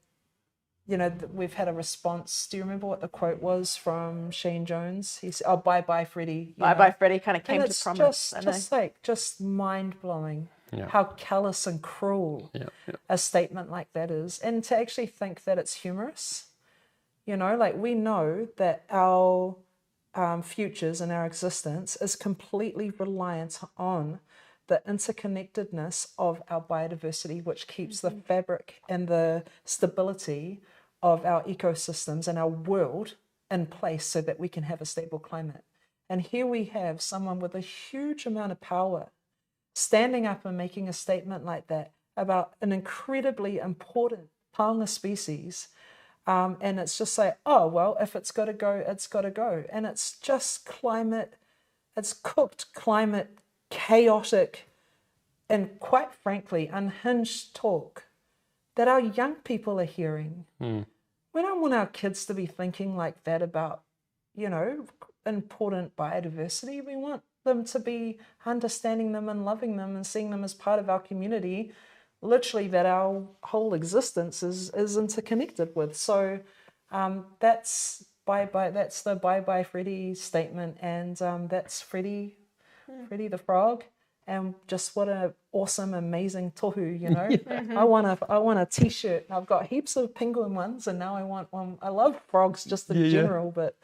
We've had a response. Do you remember what the quote was from Shane Jones? He said, "Oh, bye, Freddie." Bye, Freddie kind of came to promise. Just mind-blowing how callous and cruel a statement like that is. And to actually think that it's humorous. We know that our futures and our existence is completely reliant on the interconnectedness of our biodiversity, which keeps the fabric and the stability of our ecosystems and our world in place so that we can have a stable climate. And here we have someone with a huge amount of power standing up and making a statement like that about an incredibly important taonga species. And it's just like, oh, well, if it's got to go, it's got to go. And it's just climate, it's cooked climate, chaotic, and quite frankly, unhinged talk that our young people are hearing. We don't want our kids to be thinking like that about, important biodiversity. We want them to be understanding them and loving them and seeing them as part of our community, literally that our whole existence is interconnected with. So that's the bye Freddie statement, and that's Freddie the frog. And just what an awesome, amazing tohu, I want a t-shirt. I've got heaps of penguin ones, and now I want one. I love frogs just in general, but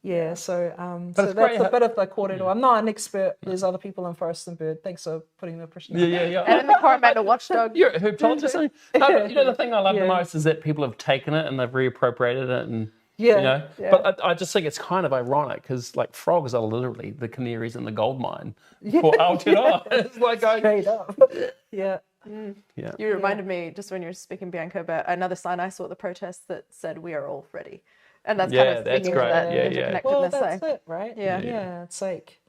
Yeah, so But so it's that's great a bit of the kōrero. I'm not an expert. There's other people in Forest and Bird. Thanks for putting the pressure. Yeah. And then the Coromandel Watchdog. Who told you something? No, but you know, the thing I love the Yeah. most is that people have taken it and they've reappropriated it, and Yeah, you know. yeah. But I just think it's kind of ironic because like frogs are literally the canaries in the gold mine for Aotearoa. It's like going, Straight up. Yeah. yeah. You reminded me just when you were speaking, Bianca, about another sign I saw at the protest that said "We are all ready," and that's kind Yeah, of that's speaking to great. that Yeah, yeah. interconnectedness. Well, that's eh? it, right? Yeah. Yeah. It's like,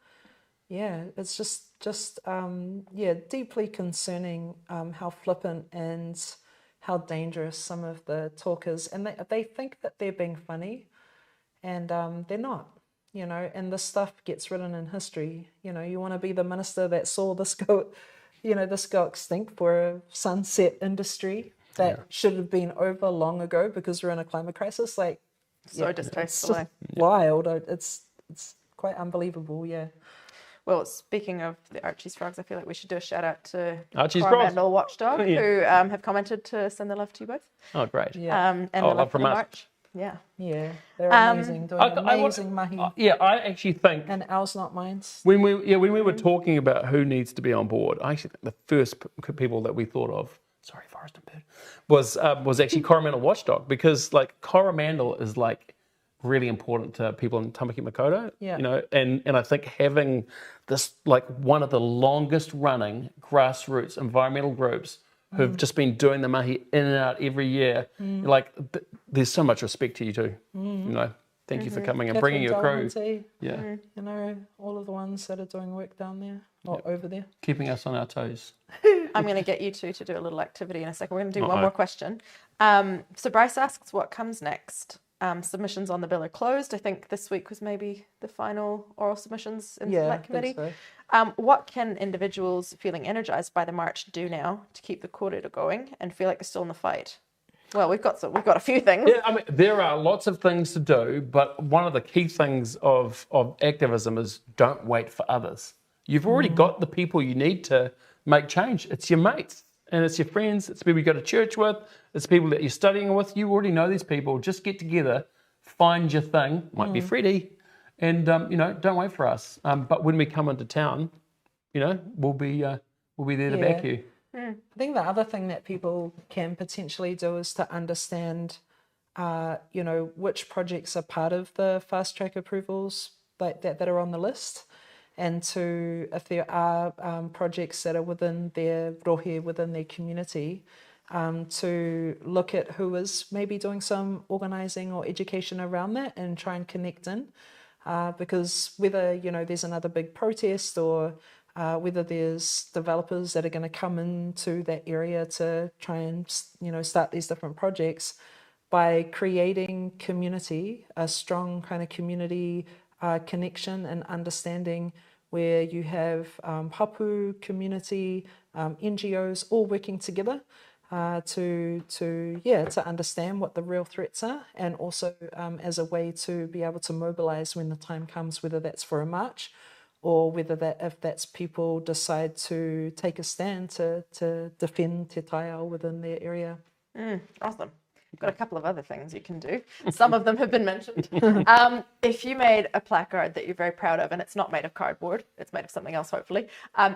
yeah, it's just deeply concerning how flippant and how dangerous some of the talk is, and they think that they're being funny, and they're not. You know, and this stuff gets written in history. You know, you want to be the minister that saw this go extinct for a sunset industry that should have been over long ago because we're in a climate crisis. Like, So it's distasteful. just wild. It's quite unbelievable. Yeah. Well, speaking of the Archie's frogs, I feel like we should do a shout out to Archie's Coromandel Watchdog, Yeah. who have commented to send their love to you both. Oh, great. Yeah. And Oh, the love love for from the us. march. Yeah. Yeah, they're amazing, doing amazing mahi. Yeah, I actually think And ours, not mine's. when we were talking about who needs to be on board, I actually think the first people that we thought of, sorry, Forest and Bird, was actually Coromandel Watchdog, because like Coromandel is like really important to people in Tamaki Makaurau, Yeah. you know, and I think having this like one of the longest running grassroots environmental groups who've just been doing the mahi in and out every year, like there's so much respect to you too, you know. Thank you for coming and bringing your crew. Yeah. You know, all of the ones that are doing work down there or over there. Keeping us on our toes. I'm going to get you two to do a little activity in a second. We're going to do one more question. So Bryce asks, what comes next? Submissions on the bill are closed. I think this week was maybe the final oral submissions in the select committee. So. What can individuals feeling energised by the march do now to keep the kōrero going and feel like they're still in the fight? Well, we've got a few things. Yeah, I mean, there are lots of things to do, but one of the key things of activism is don't wait for others. You've already got the people you need to make change. It's your mates and it's your friends. It's people you go to church with. It's people that you're studying with. You already know these people. Just get together, find your thing. Might be Freddie, and you know, don't wait for us. But when we come into town, you know, we'll be there to back you. I think the other thing that people can potentially do is to understand, you know, which projects are part of the fast track approvals that are on the list, and to, if there are projects that are within their rohe, within their community, to look at who is maybe doing some organising or education around that and try and connect in, because whether, you know, there's another big protest or whether there's developers that are going to come into that area to try and, you know, start these different projects, by creating community, a strong kind of community connection and understanding, where you have hapu, community, NGOs all working together to understand what the real threats are, and also as a way to be able to mobilise when the time comes, whether that's for a march, or whether that, if that's people decide to take a stand to defend te taiao within their area. Awesome. We've got a couple of other things you can do. Some of them have been mentioned. If you made a placard that you're very proud of, and it's not made of cardboard, it's made of something else, hopefully,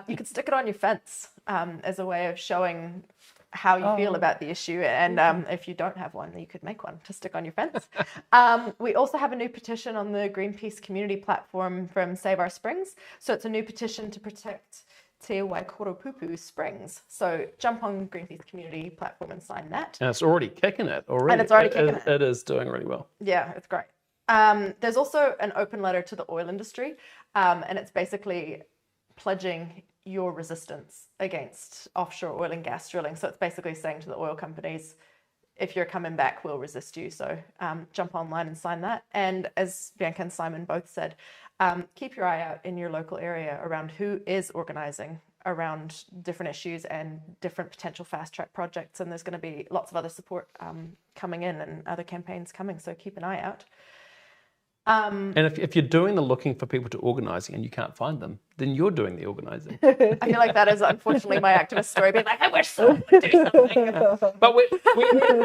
you could stick it on your fence as a way of showing how you feel about the issue. And if you don't have one, you could make one to stick on your fence. We also have a new petition on the Greenpeace community platform from Save Our Springs. So it's a new petition to protect Te Waikoropupu Springs. So jump on Greenpeace community platform and sign that. And it's already kicking it already. And it's already kicking it. It is doing really well. Yeah, it's great. There's also an open letter to the oil industry, and it's basically pledging your resistance against offshore oil and gas drilling. So it's basically saying to the oil companies, if you're coming back, we'll resist you. So jump online and sign that. And as Bianca and Simon both said, keep your eye out in your local area around who is organising around different issues and different potential fast track projects. And there's going to be lots of other support coming in and other campaigns coming. So keep an eye out. And if you're doing the looking for people to organising and you can't find them, then you're doing the organising. I feel like that is unfortunately my activist story, being like, I wish someone would do something. But we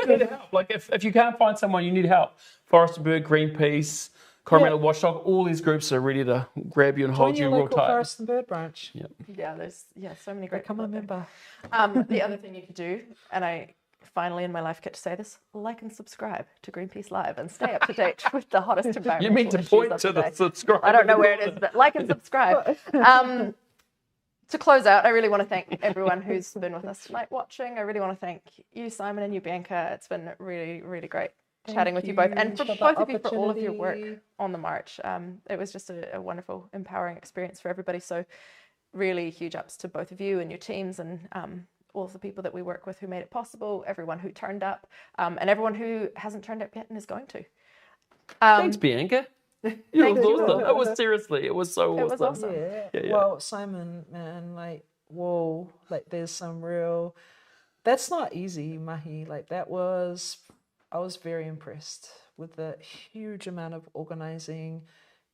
need help. Like if you can't find someone, you need help. Forest and Bird, Greenpeace, Coromandel Watchdog, all these groups are ready to grab you and hold Join you your real local tight. forest and bird branch. Yep. Yeah, there's so many great. Become a member. The other thing you could do, and I finally in my life get to say this, like and subscribe to Greenpeace Live and stay up to date with the hottest environmental You mean to issues point of to the the day. subscribe? I don't know where it is, but like and subscribe. To close out, I really want to thank everyone who's been with us tonight watching. I really want to thank you, Simon, and you, Bianca. It's been really, really great chatting with you both, and for the both of you for all of your work opportunity. on the march. It was just a wonderful, empowering experience for everybody. So really huge ups to both of you and your teams, and all of the people that we work with who made it possible, everyone who turned up, and everyone who hasn't turned up yet and is going to. Thanks, Bianca. Thank It was you. awesome. It was seriously, it was so It awesome. was awesome. Yeah. Well, Simon, man, like, whoa, like there's some real, that's not easy, mahi. Like I was very impressed with the huge amount of organizing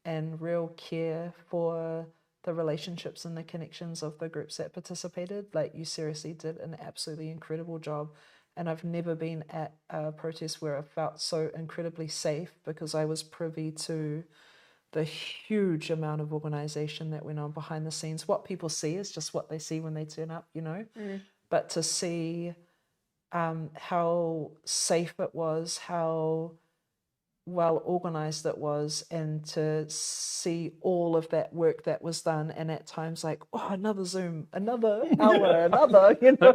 and real care for the relationships and the connections of the groups that participated. Like, you seriously did an absolutely incredible job. And I've never been at a protest where I felt so incredibly safe, because I was privy to the huge amount of organisation that went on behind the scenes. What people see is just what they see when they turn up, you know. But to see how safe it was, how well organised it was, and to see all of that work that was done, and at times like, oh, another Zoom, another hour, another, you know,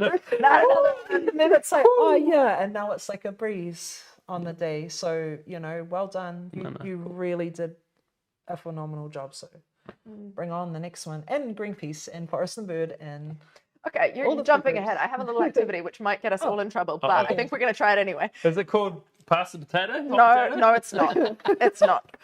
and then it's like, oh yeah, and now it's like a breeze on the day. So, you know, well done. You really did a phenomenal job. So bring on the next one, and Greenpeace and Forest and Bird and Okay, you're jumping ahead. I have a little activity which might get us all in trouble, but okay. I think we're going to try it anyway. Is it called Pass the Potato? No, it's not. It's not.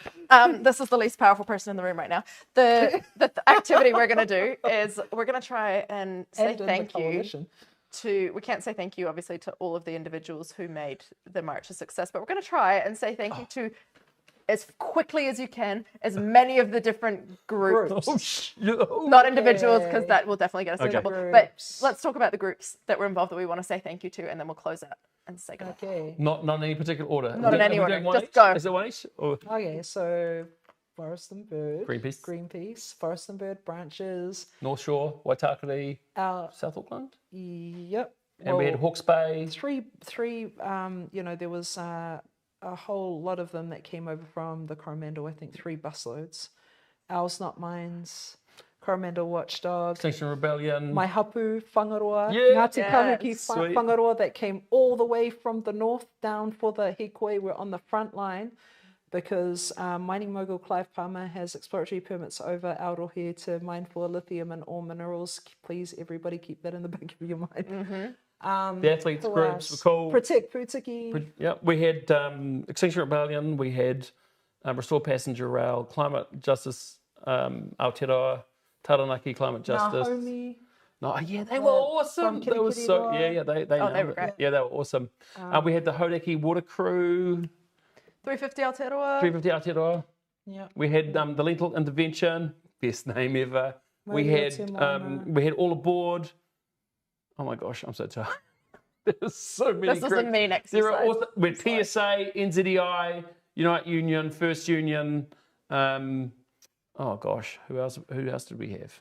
This is the least powerful person in the room right now. The activity we're going to do is we're going to try and say thank you to, we can't say thank you, obviously, to all of the individuals who made the march a success, but we're going to try and say thank you to, as quickly as you can, as many of the different groups. Not individuals, because that will definitely get us in trouble. But let's talk about the groups that were involved that we want to say thank you to, and then we'll close out and say goodbye. Okay. Not in any particular order. Not in any order. Just go. Is it one each? Or? Okay, so Forest and Bird. Greenpeace. Forest and Bird branches. North Shore, Waitakere, South Auckland. Yep. And we had Hawke's Bay. Three. You know, there was a whole lot of them that came over from the Coromandel. I think 3 busloads. Ours Not Mines, Coromandel Watchdog, Extinction Rebellion. My Hapu, Whangaroa, Yeah. Ngāti Kahiki, Sweet. Whangaroa, that came all the way from the north down for the hikoi. We're on the front line because mining mogul Clive Palmer has exploratory permits over Aotearoa to mine for lithium and all minerals. Please, everybody, keep that in the back of your mind. The athletes groups were cool. Protect Putiki. Yeah, we had Extinction Rebellion, we had Restore Passenger Rail, Climate Justice, Aotearoa, Taranaki Climate Justice. Naomi. No, yeah, they were awesome. They were so, they were great. Yeah, they were awesome. We had the Hauraki Water Crew. 350 Aotearoa. 350 Aotearoa. Yeah. We had the Lentil Intervention, best name ever. We had All Aboard. Oh my gosh, I'm so tired. There's so many. This is a mean exercise. There are also, with PSA, NZEI, Unite Union, First Union. Oh gosh, who else did we have?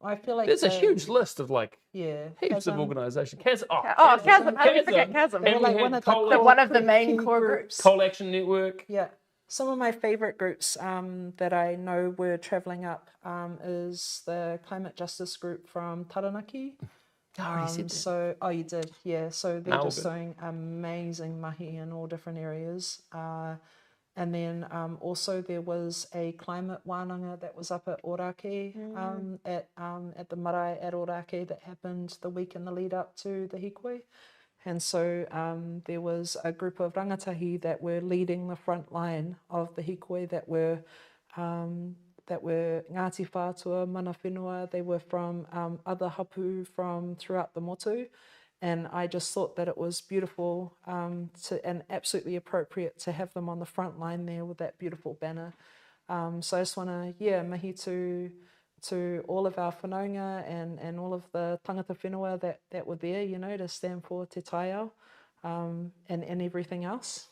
I feel like there's a huge list of heaps of organisations. Chasm. How did you forget Chasm? And we had one of the main core groups. Coal Action Network. Yeah. Some of my favourite groups that I know were travelling up is the Climate Justice group from Taranaki. You did, yeah. So they're just doing amazing mahi in all different areas. And then also there was a climate wānanga that was up at Hauraki, at the marae at Hauraki, that happened the week in the lead up to the hikoi. And so there was a group of rangatahi that were leading the front line of the hikoi that were Ngāti Whātua, mana whenua. They were from other hapu from throughout the motu. And I just thought that it was beautiful and absolutely appropriate to have them on the front line there with that beautiful banner. So I just want to, mahi to all of our whanaunga and all of the tangata whenua that were there, you know, to stand for te taiao and everything else.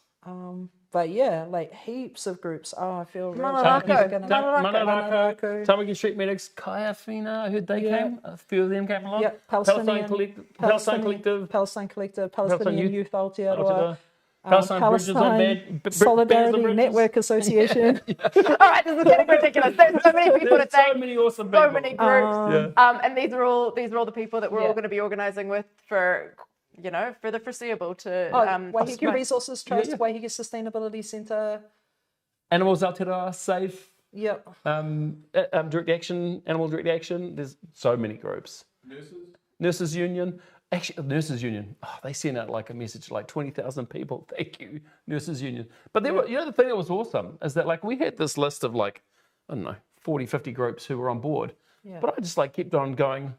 But yeah, like heaps of groups. Oh, I feel really Manarako. Tamaki Street Medics, Kaya Fina, I heard they came. A few of them came along. Yeah, Palestine Collective, Palestinian Youth Aotearoa, Palestine Bridges on Bed, Solidarity Network Association. All right, this is getting ridiculous. There's so many people to thank. So many awesome people. So many groups. And these are all the people that we're all going to be organising with for the foreseeable to... Waiheke Resources Trust, Waiheke Sustainability Centre. Animals Aotearoa, Safe. Yep. Direct Action, Animal Direct Action. There's so many groups. Nurses Union. Actually, Nurses Union, they sent out like a message to like 20,000 people. Thank you, Nurses Union. But there were, the thing that was awesome is that like we had this list of like, I don't know, 40, 50 groups who were on board. Yeah. But I just like kept on going,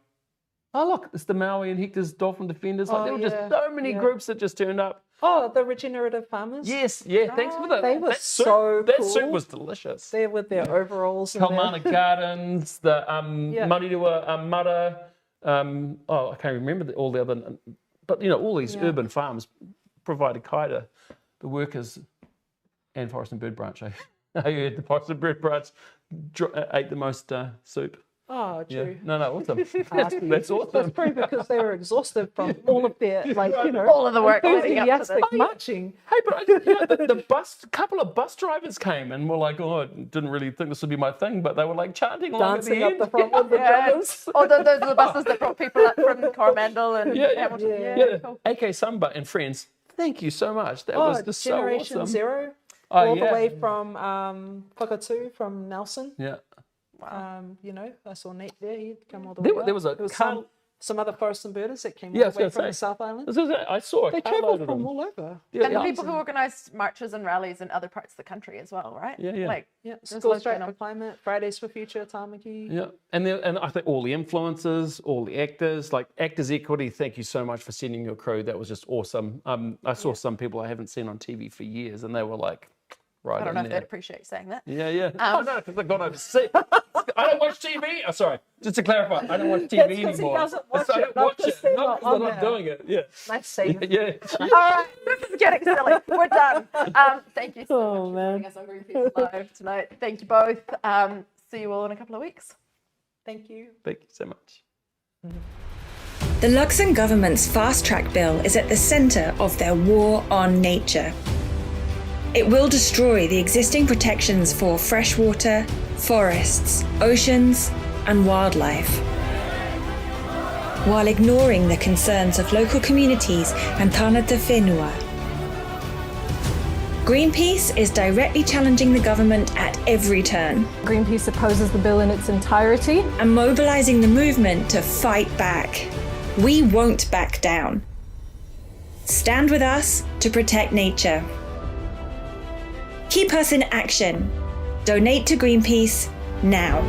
oh, look, it's the Maui and Hector's Dolphin Defenders. Like, there were just so many groups that just turned up. Oh, the regenerative farmers. Yes, yeah, thanks for that. They were so cool. That soup was delicious. There with their overalls. Kalmana Gardens, the Marirua Mara. I can't remember all the other, but all these urban farms provided kai to the workers and Forest and Bird Branch. I heard the Forest and Bird Branch ate the most soup. Oh, true. Yeah. No, awesome. That's awesome. That's probably because they were exhausted from all of their, all of the work leading up to this. marching. Hey, but the couple of bus drivers came and were like, I didn't really think this would be my thing, but they were like chanting along dancing at up the front with the drummers. Oh, those are the buses that brought people up from Coromandel and Hamilton. Yeah. Cool. AK Samba and friends, thank you so much. That was just so awesome. Generation Zero, all the way from Whakatū, from Nelson. Yeah. Wow. I saw Nate there. He'd come all the way There was some other Forest and Birders that came all the way from the South Island. I saw They travelled from all over. Yeah, and the people who organised marches and rallies in other parts of the country as well, right? Yeah. School Strike for Climate, Fridays for Future, Tamaki. Yeah, and I think all the influencers, all the actors, like Actors Equity, thank you so much for sending your crew. That was just awesome. I saw some people I haven't seen on TV for years, and they were like, right. I don't know if they'd appreciate you saying that. Yeah. Oh no, because I've gone overseas. I don't watch TV. Oh, sorry. Just to clarify, I don't watch TV anymore. He doesn't watch I don't watch it. Not because I'm on not doing it. Yeah. Nice save. Yeah. All right, this is getting silly. We're done. Thank you so much for joining us on Greenpeace Live tonight. Thank you both. See you all in a couple of weeks. Thank you. Thank you so much. The Luxon government's fast-track bill is at the centre of their war on nature. It will destroy the existing protections for freshwater, forests, oceans, and wildlife, while ignoring the concerns of local communities and tānata whenua. Greenpeace is directly challenging the government at every turn. Greenpeace opposes the bill in its entirety and mobilising the movement to fight back. We won't back down. Stand with us to protect nature. Keep us in action. Donate to Greenpeace now.